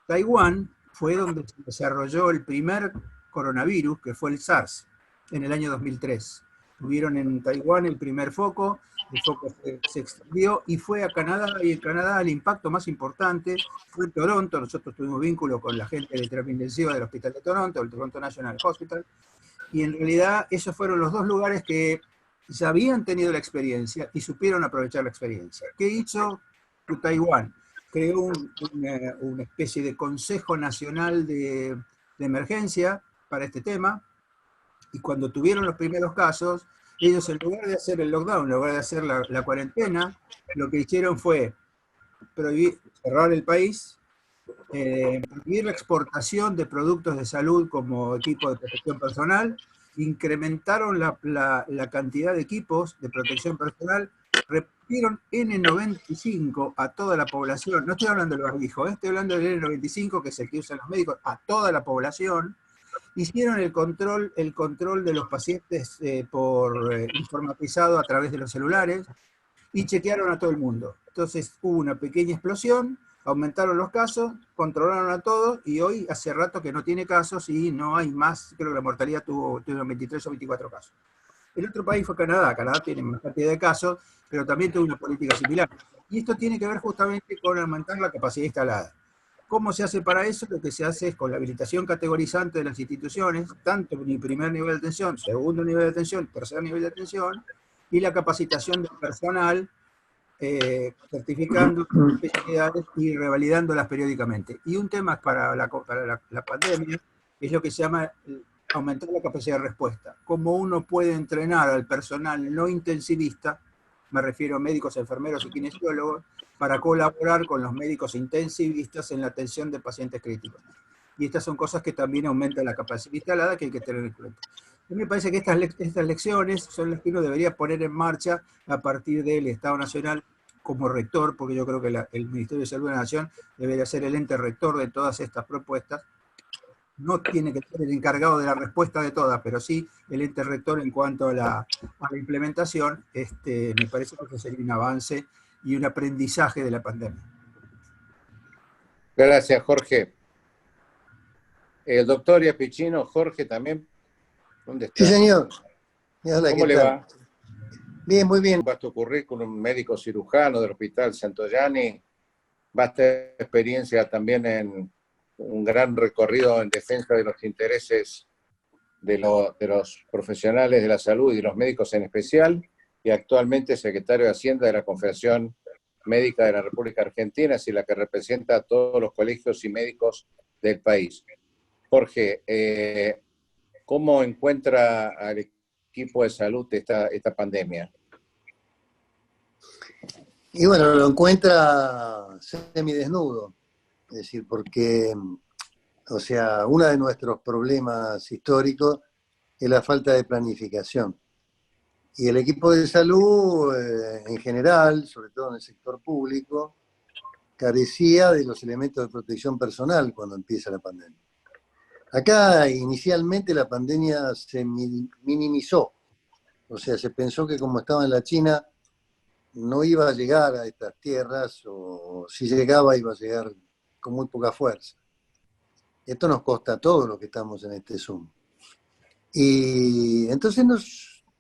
Taiwán fue donde se desarrolló el primer coronavirus, que fue el SARS, en el año 2003. Tuvieron en Taiwán el primer foco, el foco se extendió y fue a Canadá, y en Canadá el impacto más importante fue en Toronto. Nosotros tuvimos vínculo con la gente de terapia intensiva del Hospital de Toronto, el Toronto National Hospital, y en realidad esos fueron los dos lugares que ya habían tenido la experiencia y supieron aprovechar la experiencia. ¿Qué hizo Taiwán? Creó una especie de Consejo Nacional de Emergencia para este tema, y cuando tuvieron los primeros casos, ellos en lugar de hacer el lockdown, en lugar de hacer la cuarentena, lo que hicieron fue prohibir, cerrar el país, prohibir la exportación de productos de salud como equipo de protección personal, incrementaron la cantidad de equipos de protección personal, repitieron N95 a toda la población. No estoy hablando del barbijo, estoy hablando del N95, que es el que usan los médicos, a toda la población. Hicieron el control de los pacientes informatizado a través de los celulares y chequearon a todo el mundo. Entonces hubo una pequeña explosión, aumentaron los casos, controlaron a todos y hoy hace rato que no tiene casos y no hay más, creo que la mortalidad tuvo 23 o 24 casos. El otro país fue Canadá. Canadá tiene más cantidad de casos, pero también tuvo una política similar. Y esto tiene que ver justamente con aumentar la capacidad instalada. ¿Cómo se hace para eso? Lo que se hace es con la habilitación categorizante de las instituciones, tanto en el primer nivel de atención, segundo nivel de atención, tercer nivel de atención, y la capacitación del personal, certificando especialidades y revalidándolas periódicamente. Y un tema para la pandemia es lo que se llama aumentar la capacidad de respuesta. Cómo uno puede entrenar al personal no intensivista, me refiero a médicos, enfermeros y kinesiólogos, para colaborar con los médicos intensivistas en la atención de pacientes críticos. Y estas son cosas que también aumentan la capacidad instalada que hay que tener en cuenta. A mí me parece que estas lecciones son las que uno debería poner en marcha a partir del Estado Nacional como rector, porque yo creo que el Ministerio de Salud de la Nación debería ser el ente rector de todas estas propuestas. No tiene que ser el encargado de la respuesta de todas, pero sí el ente rector en cuanto a la implementación. Me parece que sería un avance y un aprendizaje de la pandemia. Gracias, Jorge. El doctor Iapichino, Jorge también. ¿Dónde está? Sí, señor. Hola, ¿Cómo le va? Bien, muy bien. Vasto currículum, médico cirujano del Hospital Santoyani, vasta experiencia también en un gran recorrido en defensa de los intereses de los profesionales de la salud y de los médicos en especial, y actualmente secretario de Hacienda de la Confederación Médica de la República Argentina, así la que representa a todos los colegios y médicos del país. Jorge, ¿cómo encuentra al equipo de salud esta pandemia? Y bueno, lo encuentra semidesnudo, es decir, porque, o sea, uno de nuestros problemas históricos es la falta de planificación. Y el equipo de salud, en general, sobre todo en el sector público, carecía de los elementos de protección personal cuando empieza la pandemia. Acá, inicialmente, la pandemia se minimizó. O sea, se pensó que como estaba en la China, no iba a llegar a estas tierras, o si llegaba, iba a llegar con muy poca fuerza. Esto nos consta a todos los que estamos en este Zoom. Y entonces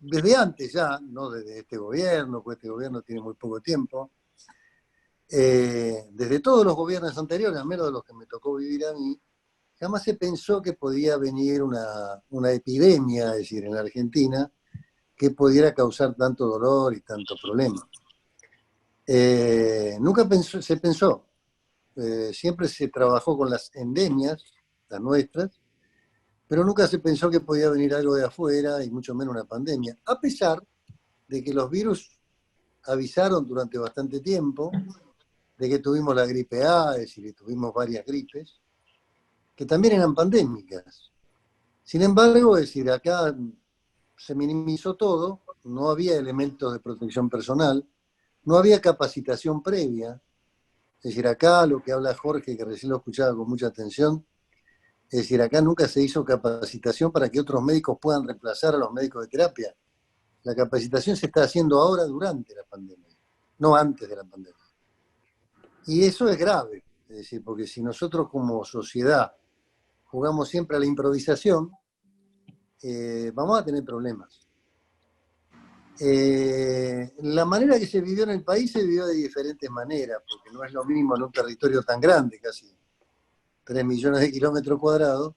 desde antes ya, no desde este gobierno, porque este gobierno tiene muy poco tiempo, desde todos los gobiernos anteriores, al menos de los que me tocó vivir a mí, jamás se pensó que podía venir una epidemia, es decir, en la Argentina, que pudiera causar tanto dolor y tanto problema. Nunca se pensó. Siempre se trabajó con las endemias, las nuestras, pero nunca se pensó que podía venir algo de afuera y mucho menos una pandemia, a pesar de que los virus avisaron durante bastante tiempo de que tuvimos la gripe A, es decir, que tuvimos varias gripes, que también eran pandémicas. Sin embargo, es decir, acá se minimizó todo, no había elementos de protección personal, no había capacitación previa. Es decir, acá lo que habla Jorge, que recién lo escuchaba con mucha atención, es decir, acá nunca se hizo capacitación para que otros médicos puedan reemplazar a los médicos de terapia. La capacitación se está haciendo ahora durante la pandemia, no antes de la pandemia. Y eso es grave, es decir, porque si nosotros como sociedad jugamos siempre a la improvisación, vamos a tener problemas. La manera que se vivió en el país se vivió de diferentes maneras, porque no es lo mismo en un territorio tan grande, casi 3 millones de kilómetros cuadrados.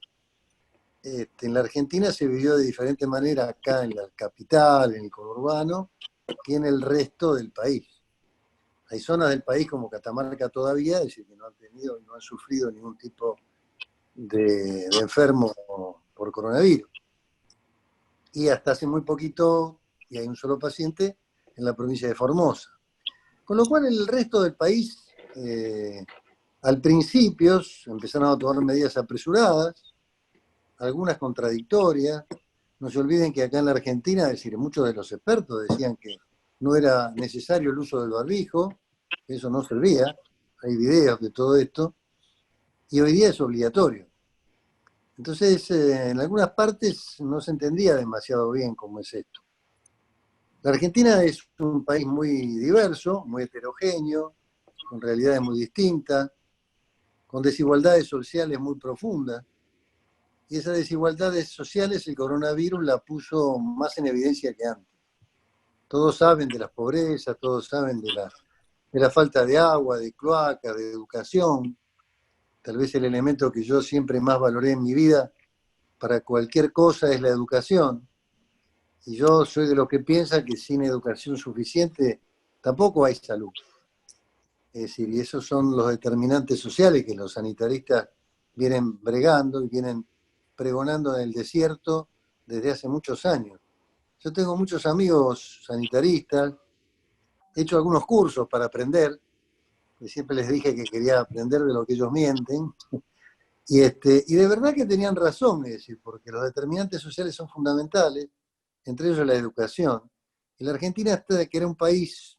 En la Argentina se vivió de diferente manera acá en la capital, en el conurbano, que en el resto del país. Hay zonas del país como Catamarca todavía, es decir, que no han sufrido ningún tipo de enfermo por coronavirus. Y hasta hace muy poquito, y hay un solo paciente, en la provincia de Formosa. Con lo cual el resto del país, al principio, empezaron a tomar medidas apresuradas, algunas contradictorias. No se olviden que acá en la Argentina, es decir, muchos de los expertos decían que no era necesario el uso del barbijo, que eso no servía. Hay videos de todo esto, y hoy día es obligatorio. Entonces, en algunas partes no se entendía demasiado bien cómo es esto. La Argentina es un país muy diverso, muy heterogéneo, con realidades muy distintas, con desigualdades sociales muy profundas. Y esas desigualdades sociales el coronavirus la puso más en evidencia que antes. Todos saben de las pobrezas, todos saben de la falta de agua, de cloacas, de educación. Tal vez el elemento que yo siempre más valoré en mi vida para cualquier cosa es la educación. Y yo soy de los que piensan que sin educación suficiente tampoco hay salud. Es decir, y esos son los determinantes sociales que los sanitaristas vienen bregando y vienen pregonando en el desierto desde hace muchos años. Yo tengo muchos amigos sanitaristas, he hecho algunos cursos para aprender, y siempre les dije que quería aprender de lo que ellos mienten, y de verdad que tenían razón, es decir, porque los determinantes sociales son fundamentales, entre ellos la educación. Y la Argentina, que era un país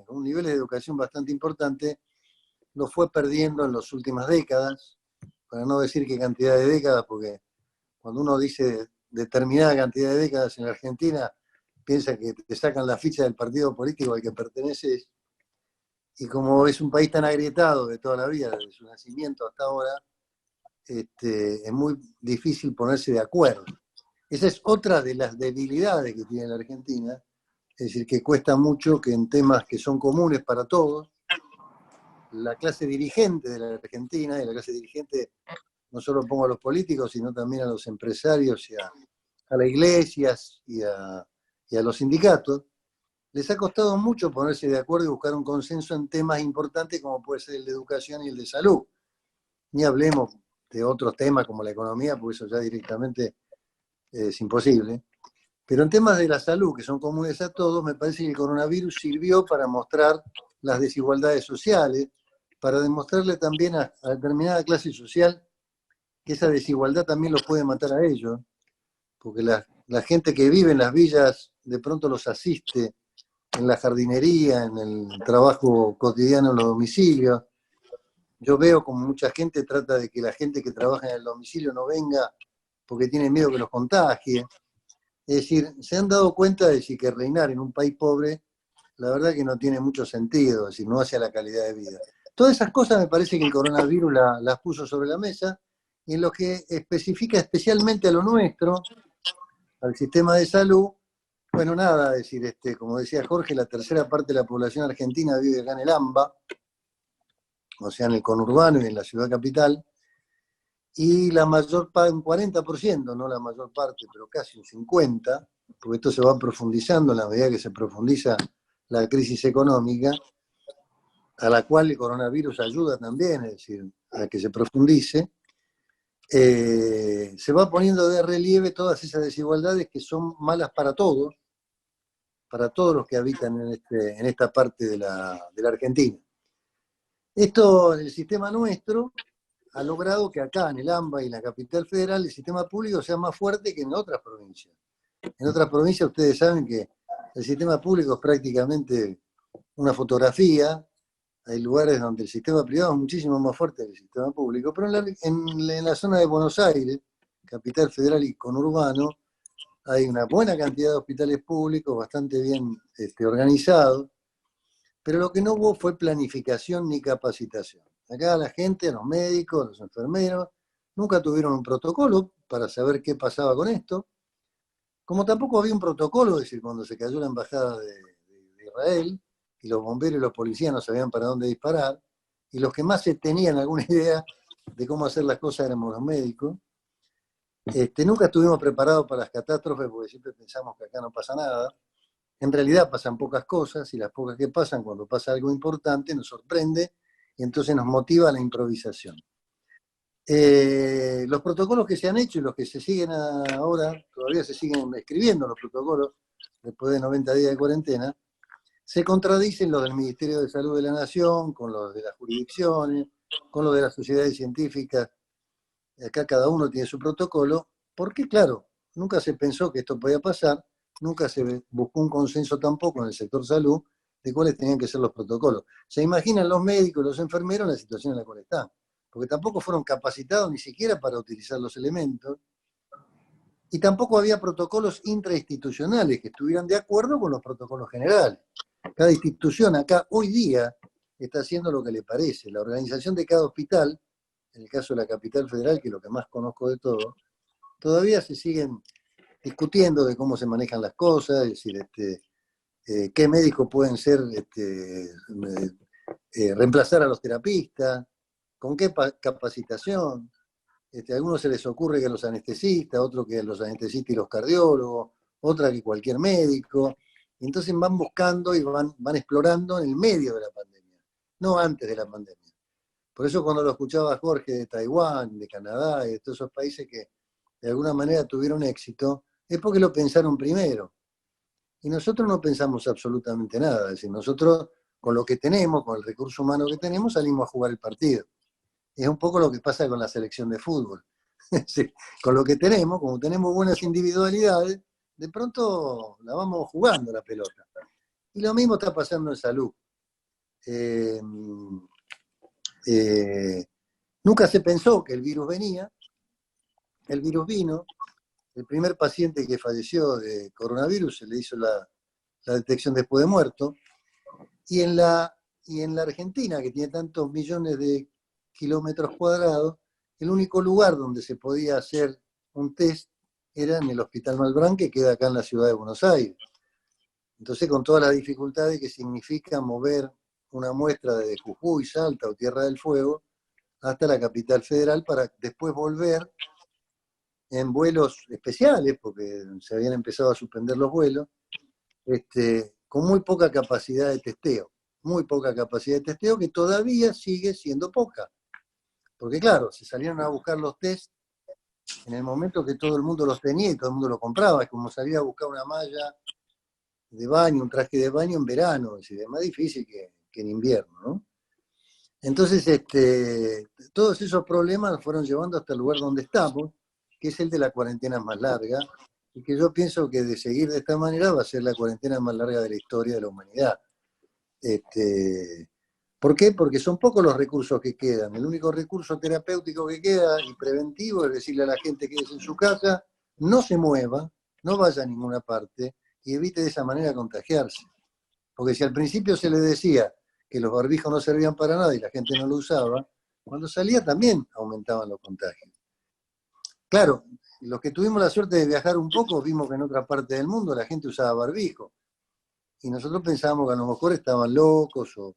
un nivel de educación bastante importante, lo fue perdiendo en las últimas décadas, para no decir qué cantidad de décadas, porque cuando uno dice determinada cantidad de décadas en la Argentina, piensa que te sacan la ficha del partido político al que perteneces, y como es un país tan agrietado de toda la vida, desde su nacimiento hasta ahora, es muy difícil ponerse de acuerdo. Esa es otra de las debilidades que tiene la Argentina, es decir, que cuesta mucho que en temas que son comunes para todos, la clase dirigente de la Argentina, y la clase dirigente no solo pongo a los políticos, sino también a los empresarios y a las iglesias y a los sindicatos, les ha costado mucho ponerse de acuerdo y buscar un consenso en temas importantes como puede ser el de educación y el de salud. Ni hablemos de otros temas como la economía, porque eso ya directamente es imposible. Pero en temas de la salud, que son comunes a todos, me parece que el coronavirus sirvió para mostrar las desigualdades sociales, para demostrarle también a determinada clase social que esa desigualdad también los puede matar a ellos, porque la gente que vive en las villas de pronto los asiste en la jardinería, en el trabajo cotidiano en los domicilios. Yo veo como mucha gente trata de que la gente que trabaja en el domicilio no venga porque tiene miedo que los contagie. Es decir, se han dado cuenta de que reinar en un país pobre, la verdad que no tiene mucho sentido, es decir, no hace a la calidad de vida. Todas esas cosas me parece que el coronavirus las puso sobre la mesa, y en lo que especifica especialmente a lo nuestro, al sistema de salud, bueno, nada, es decir, como decía Jorge, la tercera parte de la población argentina vive acá en el AMBA, o sea, en el conurbano y en la ciudad capital, y la mayor parte, un 40%, no la mayor parte, pero casi un 50%, porque esto se va profundizando en la medida que se profundiza la crisis económica, a la cual el coronavirus ayuda también, es decir, a que se profundice, se va poniendo de relieve todas esas desigualdades que son malas para todos los que habitan en esta parte de la Argentina. Esto, en el sistema nuestro, ha logrado que acá en el AMBA y en la capital federal el sistema público sea más fuerte que en otras provincias. En otras provincias ustedes saben que el sistema público es prácticamente una fotografía. Hay lugares donde el sistema privado es muchísimo más fuerte que el sistema público, pero en la zona de Buenos Aires, capital federal y conurbano, hay una buena cantidad de hospitales públicos, bastante bien organizados, pero lo que no hubo fue planificación ni capacitación. Acá la gente, los médicos, los enfermeros, nunca tuvieron un protocolo para saber qué pasaba con esto, como tampoco había un protocolo, es decir, cuando se cayó la embajada de Israel, y los bomberos y los policías no sabían para dónde disparar, y los que más se tenían alguna idea de cómo hacer las cosas éramos los médicos. Nunca estuvimos preparados para las catástrofes porque siempre pensamos que acá no pasa nada. En realidad pasan pocas cosas, y las pocas que pasan, cuando pasa algo importante, nos sorprende y entonces nos motiva la improvisación. Los protocolos que se han hecho y los que se siguen ahora, todavía se siguen escribiendo los protocolos después de 90 días de cuarentena, se contradicen los del Ministerio de Salud de la Nación, con los de las jurisdicciones, con los de las sociedades científicas. Acá cada uno tiene su protocolo, porque claro, nunca se pensó que esto podía pasar, nunca se buscó un consenso tampoco en el sector salud de cuáles tenían que ser los protocolos. Se imaginan los médicos y los enfermeros en la situación en la cual están, porque tampoco fueron capacitados ni siquiera para utilizar los elementos, y tampoco había protocolos intrainstitucionales que estuvieran de acuerdo con los protocolos generales. Cada institución acá hoy día está haciendo lo que le parece. La organización de cada hospital, en el caso de la capital federal, que es lo que más conozco de todo, todavía se siguen discutiendo de cómo se manejan las cosas, es decir, qué médicos pueden ser, reemplazar a los terapistas, con qué capacitación. A algunos se les ocurre que los anestesistas, otros que los anestesistas y los cardiólogos, otra que cualquier médico. Entonces van buscando y van explorando en el medio de la pandemia, no antes de la pandemia. Por eso cuando lo escuchaba Jorge de Taiwán, de Canadá y de todos esos países que de alguna manera tuvieron éxito, es porque lo pensaron primero. Y nosotros no pensamos absolutamente nada. Es decir, nosotros con lo que tenemos, con el recurso humano que tenemos, salimos a jugar el partido. Es un poco lo que pasa con la selección de fútbol. Sí, con lo que tenemos, como tenemos buenas individualidades, de pronto la vamos jugando la pelota. Y lo mismo está pasando en salud. Nunca se pensó que el virus venía, el virus vino. El primer paciente que falleció de coronavirus se le hizo la detección después de muerto. Y en la Argentina, que tiene tantos millones de kilómetros cuadrados, el único lugar donde se podía hacer un test era en el Hospital Malbrán, que queda acá en la ciudad de Buenos Aires. Entonces, con todas las dificultades que significa mover una muestra de Jujuy, Salta o Tierra del Fuego hasta la capital federal para después volver en vuelos especiales, porque se habían empezado a suspender los vuelos, con muy poca capacidad de testeo. Muy poca capacidad de testeo, que todavía sigue siendo poca. Porque claro, se salieron a buscar los test en el momento que todo el mundo los tenía y todo el mundo los compraba. Es como salir a buscar una malla de baño, un traje de baño en verano. Es decir, es más difícil que en invierno, ¿no? Entonces, todos esos problemas nos fueron llevando hasta el lugar donde estamos, que es el de la cuarentena más larga, y que yo pienso que de seguir de esta manera va a ser la cuarentena más larga de la historia de la humanidad. ¿Por qué? Porque son pocos los recursos que quedan. El único recurso terapéutico que queda y preventivo es decirle a la gente que es en su casa, no se mueva, no vaya a ninguna parte y evite de esa manera contagiarse. Porque si al principio se le decía que los barbijos no servían para nada y la gente no lo usaba, cuando salía también aumentaban los contagios. Claro, los que tuvimos la suerte de viajar un poco vimos que en otra parte del mundo la gente usaba barbijo. Y nosotros pensábamos que a lo mejor estaban locos o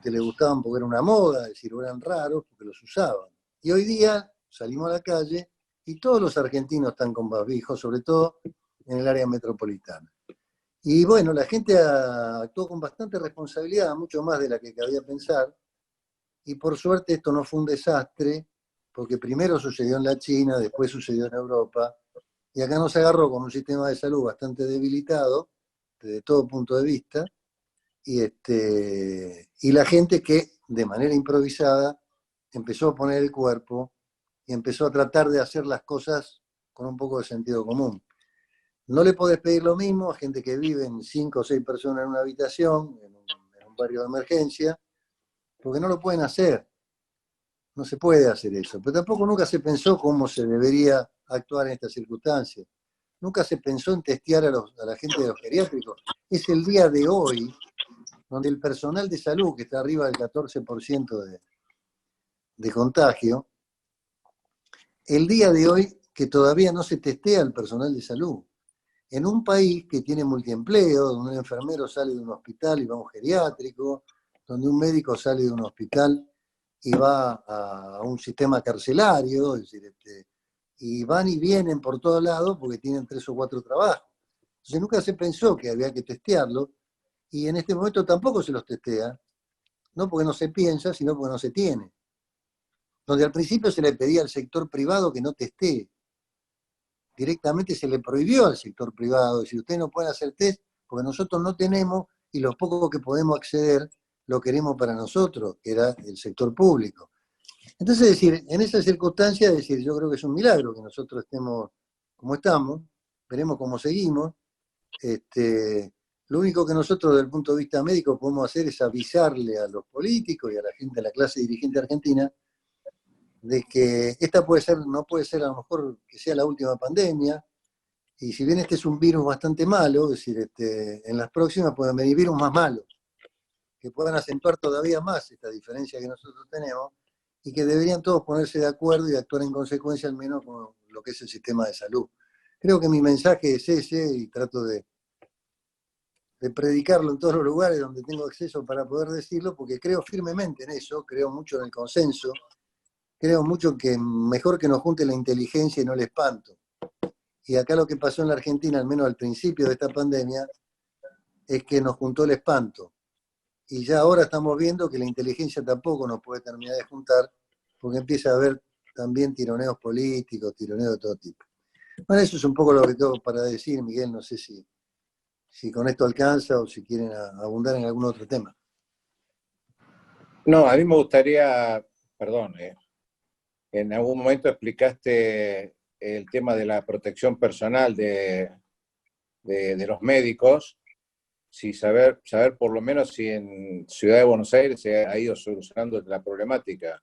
les gustaban porque era una moda, es decir, o eran raros porque los usaban. Y hoy día salimos a la calle y todos los argentinos están con barbijos, sobre todo en el área metropolitana. Y bueno, la gente actuó con bastante responsabilidad, mucho más de la que cabía pensar, y por suerte esto no fue un desastre, porque primero sucedió en la China, después sucedió en Europa, y acá nos agarró con un sistema de salud bastante debilitado, desde todo punto de vista, y la gente que de manera improvisada empezó a poner el cuerpo y empezó a tratar de hacer las cosas con un poco de sentido común. No le podés pedir lo mismo a gente que vive en 5 o 6 personas en una habitación, en un barrio de emergencia, porque no lo pueden hacer. No se puede hacer eso. Pero tampoco nunca se pensó cómo se debería actuar en estas circunstancias. Nunca se pensó en testear a la gente de los geriátricos. Es el día de hoy donde el personal de salud, que está arriba del 14% de contagio, el día de hoy que todavía no se testea al personal de salud. En un país que tiene multiempleo, donde un enfermero sale de un hospital y va a un geriátrico, donde un médico sale de un hospital y va a un sistema carcelario, es decir, y van y vienen por todos lados porque tienen 3 o 4 trabajos. Entonces nunca se pensó que había que testearlo, y en este momento tampoco se los testea, no porque no se piensa, sino porque no se tiene. Donde al principio se le pedía al sector privado que no testee. Directamente se le prohibió al sector privado, decir, ustedes no pueden hacer test porque nosotros no tenemos y los pocos que podemos acceder lo queremos para nosotros, que era el sector público. Entonces, decir, en esa circunstancia, decir, yo creo que es un milagro que nosotros estemos como estamos, veremos cómo seguimos. Lo único que nosotros, desde el punto de vista médico, podemos hacer es avisarle a los políticos y a la gente, a la clase dirigente argentina, de que esta no puede ser a lo mejor que sea la última pandemia, y si bien este es un virus bastante malo, es decir, en las próximas pueden venir virus más malos, que puedan acentuar todavía más esta diferencia que nosotros tenemos, y que deberían todos ponerse de acuerdo y actuar en consecuencia, al menos con lo que es el sistema de salud. Creo que mi mensaje es ese, y trato de predicarlo en todos los lugares donde tengo acceso para poder decirlo, porque creo firmemente en eso, creo mucho en el consenso, creo mucho que mejor que nos junte la inteligencia y no el espanto. Y acá lo que pasó en la Argentina, al menos al principio de esta pandemia, es que nos juntó el espanto. Y ya ahora estamos viendo que la inteligencia tampoco nos puede terminar de juntar, porque empieza a haber también tironeos políticos, tironeos de todo tipo. Bueno, eso es un poco lo que tengo para decir, Miguel. No sé si con esto alcanza o si quieren abundar en algún otro tema. No, a mí me gustaría, perdón, en algún momento explicaste el tema de la protección personal de los médicos, si saber por lo menos si en Ciudad de Buenos Aires se ha ido solucionando la problemática.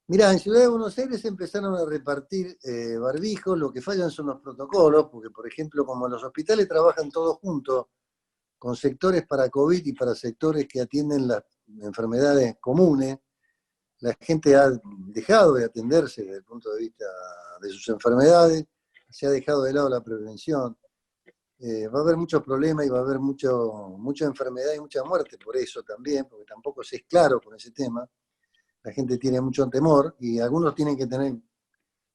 Mirá, en Ciudad de Buenos Aires empezaron a repartir barbijos, lo que fallan son los protocolos, porque por ejemplo, como los hospitales trabajan todos juntos, con sectores para COVID y para sectores que atienden las enfermedades comunes, la gente ha dejado de atenderse desde el punto de vista de sus enfermedades, se ha dejado de lado la prevención. Va a haber muchos problemas y va a haber mucha enfermedad y mucha muerte por eso también, porque tampoco se es claro con ese tema. La gente tiene mucho temor y algunos tienen que tener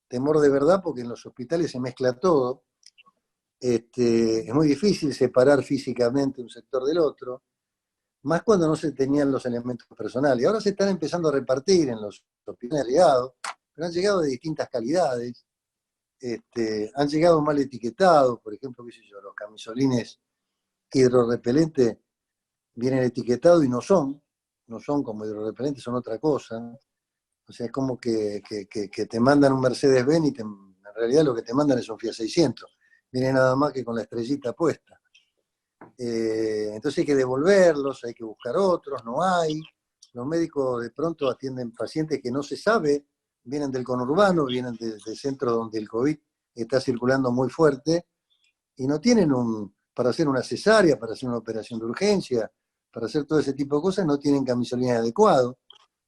temor de verdad porque en los hospitales se mezcla todo. Es muy difícil separar físicamente un sector del otro, más cuando no se tenían los elementos personales. Ahora se están empezando a repartir en los hospitales llegados, pero han llegado de distintas calidades, han llegado mal etiquetados, por ejemplo, qué sé yo, los camisolines hidrorrepelentes vienen etiquetados y no son como hidrorrepelentes, son otra cosa. O sea, es como que te mandan un Mercedes-Benz y en realidad lo que te mandan es un Fiat 600. Viene nada más que con la estrellita puesta. Entonces hay que devolverlos, hay que buscar otros, no hay. Los médicos de pronto atienden pacientes que no se sabe, vienen del conurbano, vienen de centros donde el COVID está circulando muy fuerte y no tienen para hacer una cesárea, para hacer una operación de urgencia, para hacer todo ese tipo de cosas, no tienen camisolines adecuados.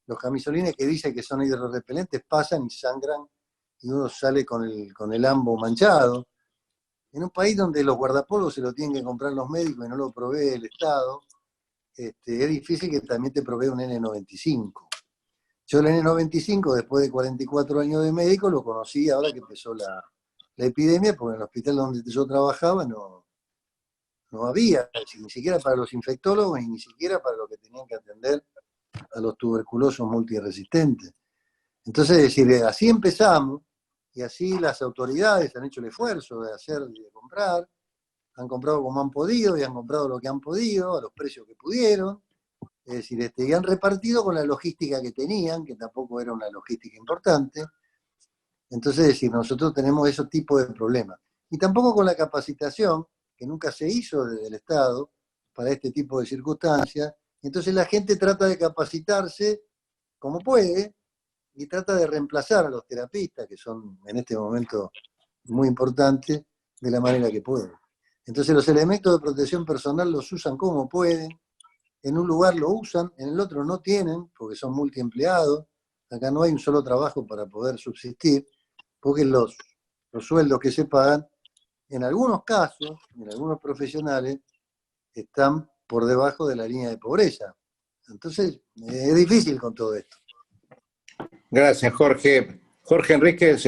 Los camisolines que dicen que son hidrorrepelentes pasan y sangran y uno sale con el ambo manchado. En un país donde los guardapolvos se lo tienen que comprar los médicos y no lo provee el Estado, es difícil que también te provee un N95. Yo el N95, después de 44 años de médico, lo conocí ahora que empezó la epidemia, porque en el hospital donde yo trabajaba no había, ni siquiera para los infectólogos y ni siquiera para los que tenían que atender a los tuberculosos multiresistentes. Entonces, es decir, así empezamos, y así las autoridades han hecho el esfuerzo de hacer y de comprar, han comprado como han podido y han comprado lo que han podido, a los precios que pudieron, es decir, y han repartido con la logística que tenían, que tampoco era una logística importante. Entonces, es decir, nosotros tenemos ese tipo de problemas. Y tampoco con la capacitación, que nunca se hizo desde el Estado para este tipo de circunstancias. Entonces la gente trata de capacitarse como puede y trata de reemplazar a los terapistas, que son en este momento muy importantes, de la manera que pueden. Entonces los elementos de protección personal los usan como pueden, en un lugar lo usan, en el otro no tienen, porque son multiempleados, Acá no hay un solo trabajo para poder subsistir, porque los sueldos que se pagan, en algunos casos, en algunos profesionales, están por debajo de la línea de pobreza. Entonces, es difícil con todo esto. Gracias, Jorge. Jorge Enríquez,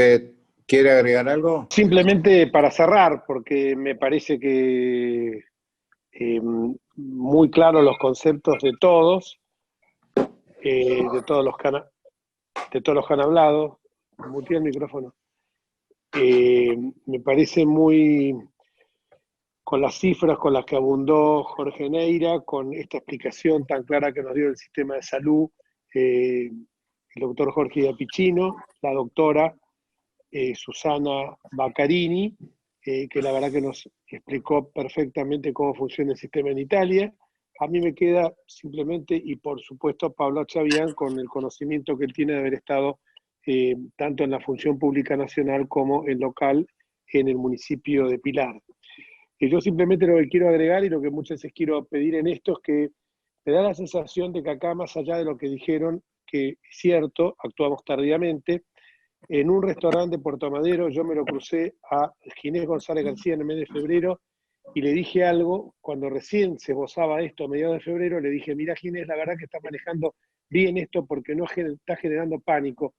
¿quiere agregar algo? Simplemente para cerrar, porque me parece que muy claros los conceptos de todos los que han hablado. Muteé el micrófono. Me parece muy, con las cifras con las que abundó Jorge Neira, con esta explicación tan clara que nos dio el sistema de salud, el doctor Jorge Iapicino, la doctora Susana Baccarini, que la verdad que nos explicó perfectamente cómo funciona el sistema en Italia. A mí me queda simplemente, y por supuesto, Pablo Chavián, con el conocimiento que él tiene de haber estado tanto en la función pública nacional como en local en el municipio de Pilar. Yo simplemente lo que quiero agregar y lo que muchas veces quiero pedir en esto es que me da la sensación de que acá, más allá de lo que dijeron, que es cierto, actuamos tardíamente. En un restaurante de Puerto Madero yo me lo crucé a Ginés González García en el mes de febrero y le dije algo, cuando recién se esbozaba esto a mediados de febrero, le dije, mira Ginés, la verdad que está manejando bien esto porque no está generando pánico.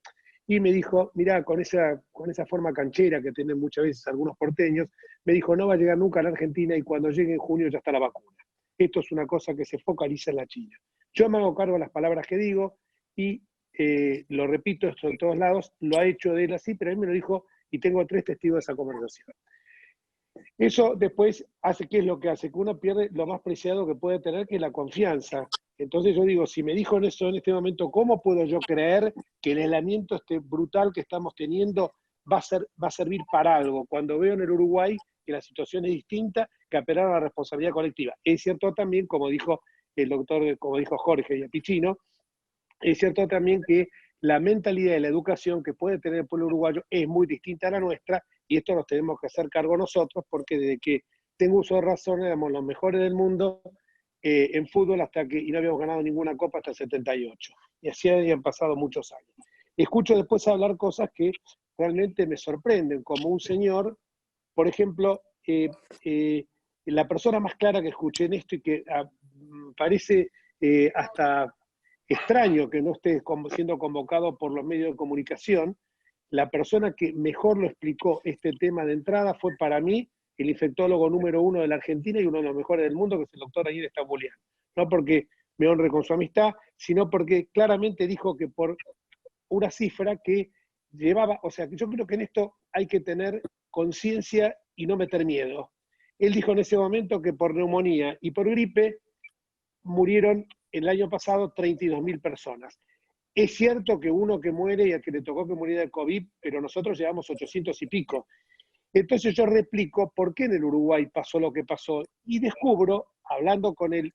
Y me dijo, mira, con esa forma canchera que tienen muchas veces algunos porteños, me dijo, no va a llegar nunca a la Argentina y cuando llegue en junio ya está la vacuna. Esto es una cosa que se focaliza en la China. Yo me hago cargo de las palabras que digo y lo repito esto en todos lados, lo ha hecho de él así, pero él me lo dijo y tengo 3 testigos de esa conversación. Eso después hace, ¿qué es lo que hace? Que uno pierde lo más preciado que puede tener, que es la confianza. Entonces yo digo, si me dijo eso en este momento, ¿cómo puedo yo creer que el aislamiento brutal que estamos teniendo va a servir para algo? Cuando veo en el Uruguay que la situación es distinta, que apelar a la responsabilidad colectiva. Es cierto también, como dijo el doctor, como dijo Jorge Iapicino, es cierto también que la mentalidad de la educación que puede tener el pueblo uruguayo es muy distinta a la nuestra, y esto nos tenemos que hacer cargo nosotros, porque desde que tengo uso de razón éramos los mejores del mundo en fútbol y no habíamos ganado ninguna copa hasta el 78. Y así habían pasado muchos años. Escucho después hablar cosas que realmente me sorprenden, como un señor, por ejemplo, la persona más clara que escuché en esto y que parece hasta extraño que no esté siendo convocado por los medios de comunicación, la persona que mejor lo explicó este tema de entrada fue para mí el infectólogo número 1 de la Argentina y uno de los mejores del mundo, que es el doctor Daniel Stambulian. No porque me honre con su amistad, sino porque claramente dijo que por una cifra que llevaba, o sea, que yo creo que en esto hay que tener conciencia y no meter miedo. Él dijo en ese momento que por neumonía y por gripe murieron el año pasado 32.000 personas. Es cierto que uno que muere y al que le tocó que muriera de COVID, pero nosotros llevamos 800 y pico. Entonces yo replico por qué en el Uruguay pasó lo que pasó y descubro, hablando con el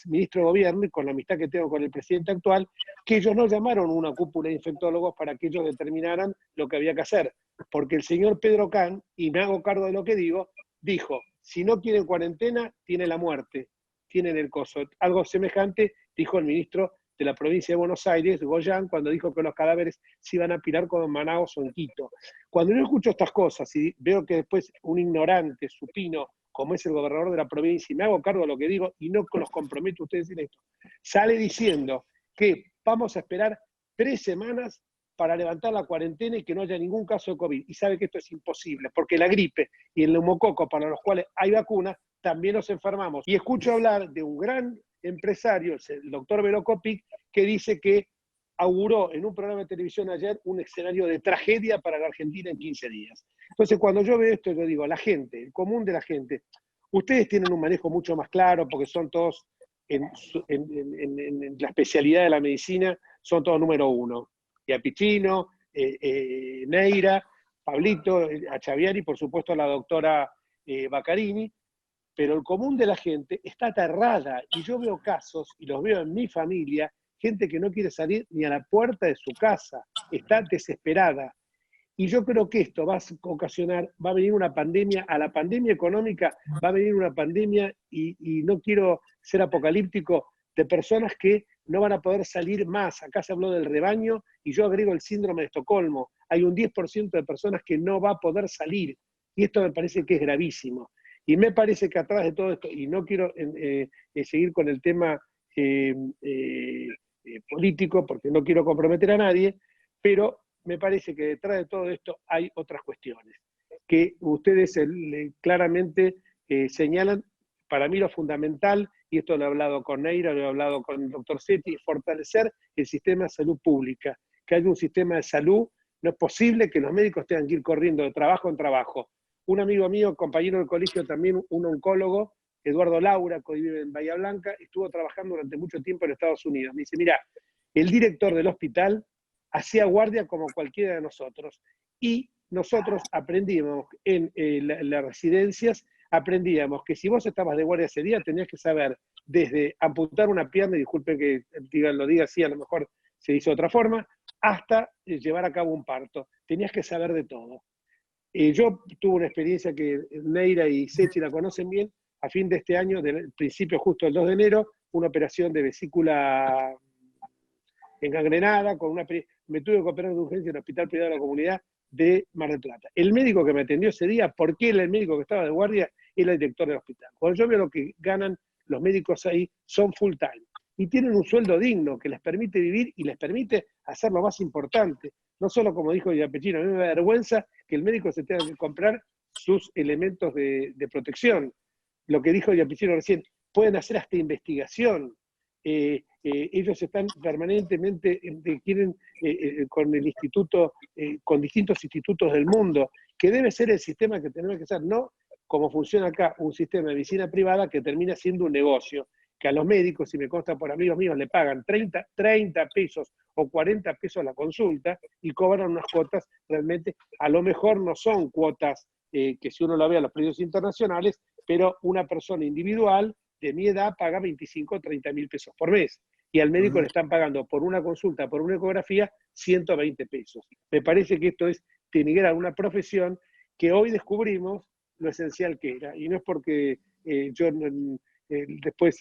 ministro de Gobierno y con la amistad que tengo con el presidente actual, que ellos no llamaron una cúpula de infectólogos para que ellos determinaran lo que había que hacer, porque el señor Pedro Can, y me hago cargo de lo que digo, dijo, si no quieren cuarentena, tiene la muerte, tienen el coso. Algo semejante dijo el ministro de la provincia de Buenos Aires, Goyán, cuando dijo que los cadáveres se iban a pirar como en Manaos o en Quito. Cuando yo escucho estas cosas y veo que después un ignorante, supino, como es el gobernador de la provincia, y me hago cargo de lo que digo y no los comprometo a ustedes en esto, sale diciendo que vamos a esperar 3 semanas para levantar la cuarentena y que no haya ningún caso de COVID. Y sabe que esto es imposible, porque la gripe y el neumococo, para los cuales hay vacuna, también nos enfermamos. Y escucho hablar de un gran empresario, el doctor Velocopic, que dice que auguró en un programa de televisión ayer un escenario de tragedia para la Argentina en 15 días. Entonces, cuando yo veo esto, yo digo, la gente, el común de la gente, ustedes tienen un manejo mucho más claro, porque son todos, en la especialidad de la medicina, son todos número 1. Iapicino, Neira, Pablito, Chavián y por supuesto la doctora Baccarini, pero el común de la gente está aterrada y yo veo casos, y los veo en mi familia, gente que no quiere salir ni a la puerta de su casa, está desesperada. Y yo creo que esto va a ocasionar, va a venir una pandemia, a la pandemia económica va a venir una pandemia, y no quiero ser apocalíptico, de personas que no van a poder salir más. Acá se habló del rebaño y yo agrego el síndrome de Estocolmo. Hay un 10% de personas que no va a poder salir y esto me parece que es gravísimo. Y me parece que atrás de todo esto, y no quiero seguir con el tema político porque no quiero comprometer a nadie, pero me parece que detrás de todo esto hay otras cuestiones que ustedes claramente señalan. Para mí lo fundamental, y esto lo he hablado con Neira, lo he hablado con el doctor Setti, es fortalecer el sistema de salud pública, que haya un sistema de salud. No es posible que los médicos tengan que ir corriendo de trabajo en trabajo. Un amigo mío, compañero del colegio también, un oncólogo, Eduardo Laura, que hoy vive en Bahía Blanca, estuvo trabajando durante mucho tiempo en Estados Unidos. Me dice, mira, el director del hospital hacía guardia como cualquiera de nosotros. Y nosotros aprendimos en las residencias, aprendíamos que si vos estabas de guardia ese día, tenías que saber desde amputar una pierna, y disculpen que lo diga así, a lo mejor se hizo de otra forma, hasta llevar a cabo un parto. Tenías que saber de todo. Yo tuve una experiencia que Neira y Sechi la conocen bien, a fin de este año, del principio justo del 2 de enero, una operación de vesícula engangrenada, me tuve que operar de urgencia en el Hospital Privado de la Comunidad de Mar del Plata. El médico que me atendió ese día, porque él, el médico que estaba de guardia, era el director del hospital. Cuando yo veo lo que ganan los médicos ahí, son full time. Y tienen un sueldo digno que les permite vivir y les permite hacer lo más importante. No solo, como dijo Yapechino, a mí me da vergüenza que el médico se tenga que comprar sus elementos de protección. Lo que dijo Yapechino recién, pueden hacer hasta investigación. Ellos están permanentemente, quieren con el instituto, con distintos institutos del mundo, que debe ser el sistema que tenemos que hacer, no como funciona acá, un sistema de medicina privada que termina siendo un negocio, que a los médicos, si me consta por amigos míos, le pagan 30 pesos o 40 pesos la consulta y cobran unas cuotas realmente, a lo mejor no son cuotas que si uno lo ve a los precios internacionales, pero una persona individual de mi edad paga 25 o 30 mil pesos por mes. Y al médico le están pagando por una consulta, por una ecografía, 120 pesos. Me parece que esto es denigrar una profesión que hoy descubrimos lo esencial que era. Y no es porque yo después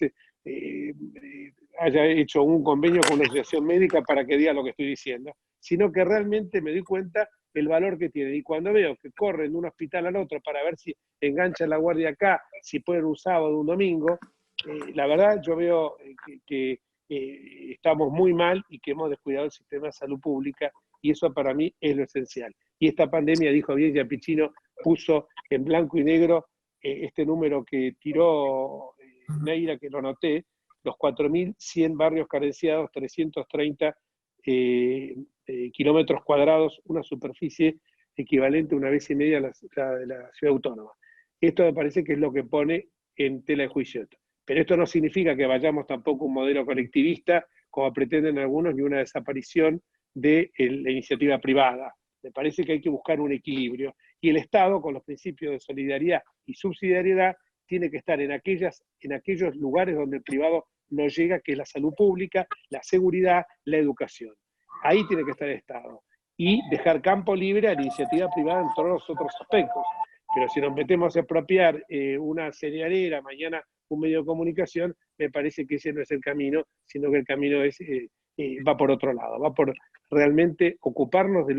haya hecho un convenio con una asociación médica para que diga lo que estoy diciendo, sino que realmente me doy cuenta el valor que tiene. Y cuando veo que corren de un hospital al otro para ver si enganchan la guardia acá, si pueden un sábado o un domingo, la verdad yo veo que estamos muy mal y que hemos descuidado el sistema de salud pública, y eso para mí es lo esencial. Y esta pandemia, dijo bien Yapechino, puso en blanco y negro este número que tiró Neira, que lo noté, los 4.100 barrios carenciados, 330 kilómetros cuadrados, una superficie equivalente a una vez y media a la de la ciudad autónoma. Esto me parece que es lo que pone en tela de juicio. Pero esto no significa que vayamos tampoco a un modelo colectivista, como pretenden algunos, ni una desaparición de la iniciativa privada. Me parece que hay que buscar un equilibrio. Y el Estado, con los principios de solidaridad y subsidiariedad, tiene que estar en aquellos lugares donde el privado no llega, que es la salud pública, la seguridad, la educación. Ahí tiene que estar el Estado. Y dejar campo libre a la iniciativa privada en todos los otros aspectos. Pero si nos metemos a apropiar una cerealera, mañana un medio de comunicación, me parece que ese no es el camino, sino que el camino va por otro lado, va por realmente ocuparnos de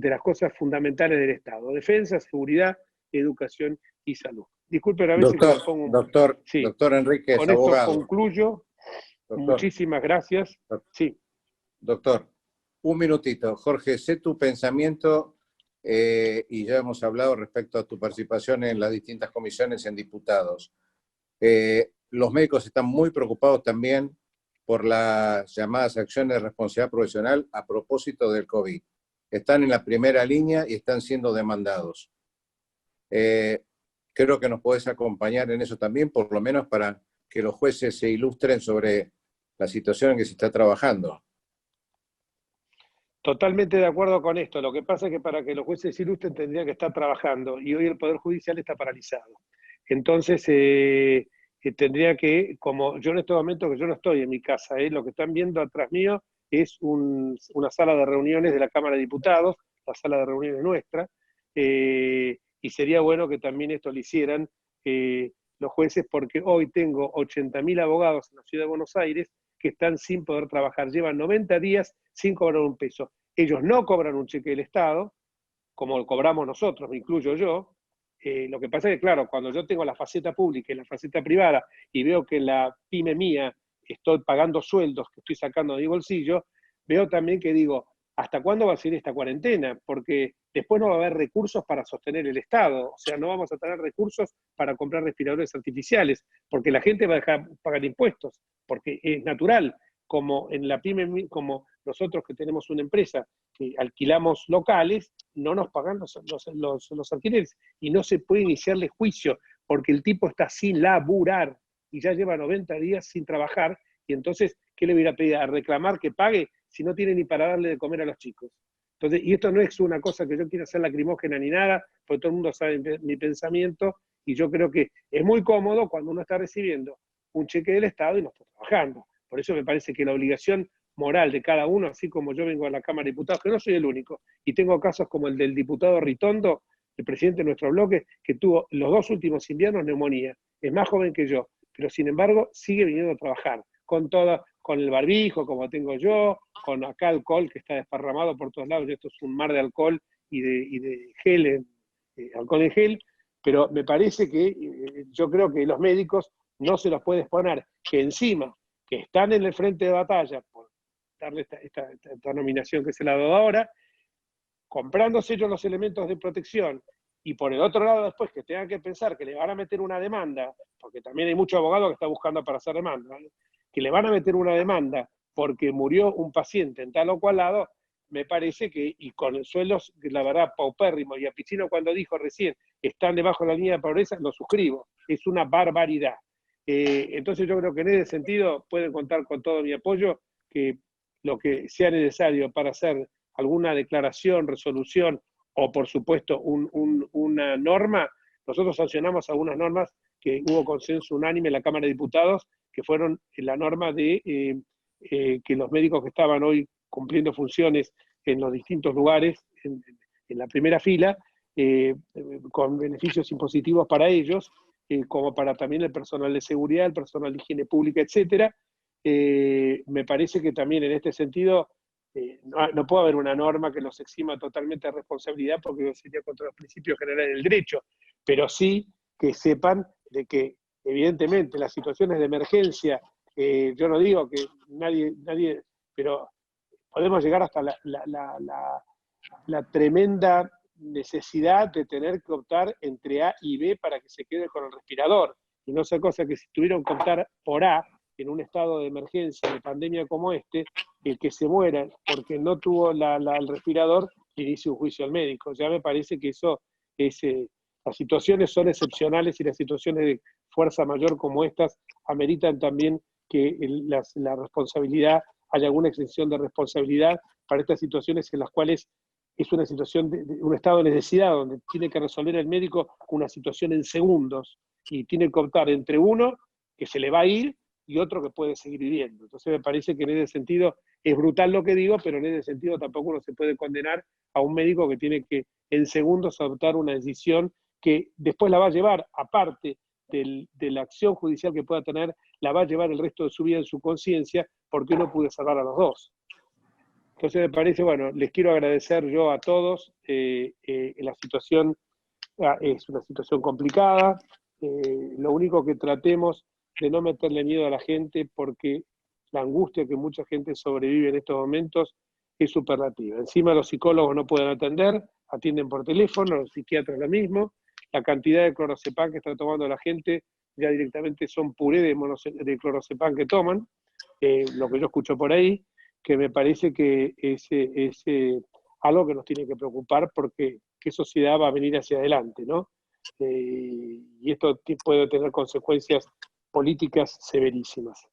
las cosas fundamentales del Estado: defensa, seguridad, educación y salud. Disculpen a veces que me pongo un... Doctor Enríquez, con esto abogado. Concluyo. Doctor. Muchísimas gracias. Sí. Doctor, un minutito. Jorge, sé tu pensamiento y ya hemos hablado respecto a tu participación en las distintas comisiones en diputados. Los médicos están muy preocupados también por las llamadas acciones de responsabilidad profesional a propósito del COVID. Están en la primera línea y están siendo demandados. Creo que nos podés acompañar en eso también, por lo menos para que los jueces se ilustren sobre la situación en que se está trabajando. Totalmente de acuerdo con esto. Lo que pasa es que para que los jueces se ilustren tendrían que estar trabajando, y hoy el Poder Judicial está paralizado. Entonces, tendría que, como yo en este momento, que yo no estoy en mi casa, lo que están viendo atrás mío es una sala de reuniones de la Cámara de Diputados, la sala de reuniones nuestra, y sería bueno que también esto lo hicieran los jueces, porque hoy tengo 80.000 abogados en la Ciudad de Buenos Aires que están sin poder trabajar, llevan 90 días sin cobrar un peso. Ellos no cobran un cheque del Estado, como lo cobramos nosotros, me incluyo yo. Lo que pasa es que, claro, cuando yo tengo la faceta pública y la faceta privada y veo que en la pyme mía estoy pagando sueldos que estoy sacando de mi bolsillo, veo también que digo, ¿hasta cuándo va a seguir esta cuarentena? Porque después no va a haber recursos para sostener el Estado, o sea, no vamos a tener recursos para comprar respiradores artificiales, porque la gente va a dejar de pagar impuestos, porque es natural, como en la pyme, como nosotros que tenemos una empresa que alquilamos locales, no nos pagan los alquileres, y no se puede iniciarle juicio, porque el tipo está sin laburar, y ya lleva 90 días sin trabajar, y entonces, ¿qué le voy a pedir? ¿A reclamar que pague si no tiene ni para darle de comer a los chicos? Entonces, y esto no es una cosa que yo quiera hacer lacrimógena ni nada, porque todo el mundo sabe mi pensamiento, y yo creo que es muy cómodo cuando uno está recibiendo un cheque del Estado y no está trabajando. Por eso me parece que la obligación moral de cada uno, así como yo vengo a la Cámara de Diputados, que no soy el único, y tengo casos como el del diputado Ritondo, el presidente de nuestro bloque, que tuvo los 2 últimos inviernos neumonía, es más joven que yo, pero sin embargo sigue viniendo a trabajar, con el barbijo, como tengo yo, con acá alcohol que está desparramado por todos lados, y esto es un mar de alcohol y de gel, alcohol en gel, pero me parece que yo creo que los médicos no se los puede exponer, que encima, que están en el frente de batalla, por darle esta nominación que se le ha dado ahora, comprándose ellos los elementos de protección, y por el otro lado después que tengan que pensar que le van a meter una demanda, porque también hay muchos abogados que están buscando para hacer demanda, que le van a meter una demanda porque murió un paciente en tal o cual lado, me parece que, y con sueldos, la verdad, paupérrimos, y a Pichino cuando dijo recién, están debajo de la línea de pobreza, lo suscribo, es una barbaridad. Entonces yo creo que en ese sentido pueden contar con todo mi apoyo, que lo que sea necesario para hacer alguna declaración, resolución, o por supuesto una norma, nosotros sancionamos algunas normas que hubo consenso unánime en la Cámara de Diputados, que fueron la norma de que los médicos que estaban hoy cumpliendo funciones en los distintos lugares, en la primera fila, con beneficios impositivos para ellos, como para también el personal de seguridad, el personal de higiene pública, etcétera. Me parece que también en este sentido no puede haber una norma que los exima totalmente de responsabilidad, porque sería contra los principios generales del derecho, pero sí que sepan de que evidentemente las situaciones de emergencia, yo no digo que nadie, pero podemos llegar hasta la tremenda necesidad de tener que optar entre A y B para que se quede con el respirador, y no sea cosa que si tuvieron que optar por A, en un estado de emergencia, de pandemia como este, el que se muera porque no tuvo el respirador, le inicie un juicio al médico. Ya me parece que eso es, las situaciones son excepcionales, y las situaciones de fuerza mayor como estas ameritan también que la responsabilidad, haya alguna exención de responsabilidad para estas situaciones en las cuales es una situación de un estado de necesidad, donde tiene que resolver el médico una situación en segundos, y tiene que optar entre uno que se le va a ir y otro que puede seguir viviendo. Entonces me parece que en ese sentido es brutal lo que digo, pero en ese sentido tampoco uno se puede condenar a un médico que tiene que en segundos adoptar una decisión que después la va a llevar, aparte de la acción judicial que pueda tener, la va a llevar el resto de su vida en su conciencia, porque uno puede salvar a los dos. Entonces me parece, bueno, les quiero agradecer yo a todos. La situación es una situación complicada. Lo único que tratemos de no meterle miedo a la gente, porque la angustia que mucha gente sobrevive en estos momentos es superlativa. Encima los psicólogos no pueden atender, atienden por teléfono, los psiquiatras lo mismo. La cantidad de clorocepam que está tomando la gente ya directamente son puré de clorocepam que toman, lo que yo escucho por ahí, que me parece que es algo que nos tiene que preocupar, porque qué sociedad va a venir hacia adelante, ¿no? Y esto puede tener consecuencias políticas severísimas.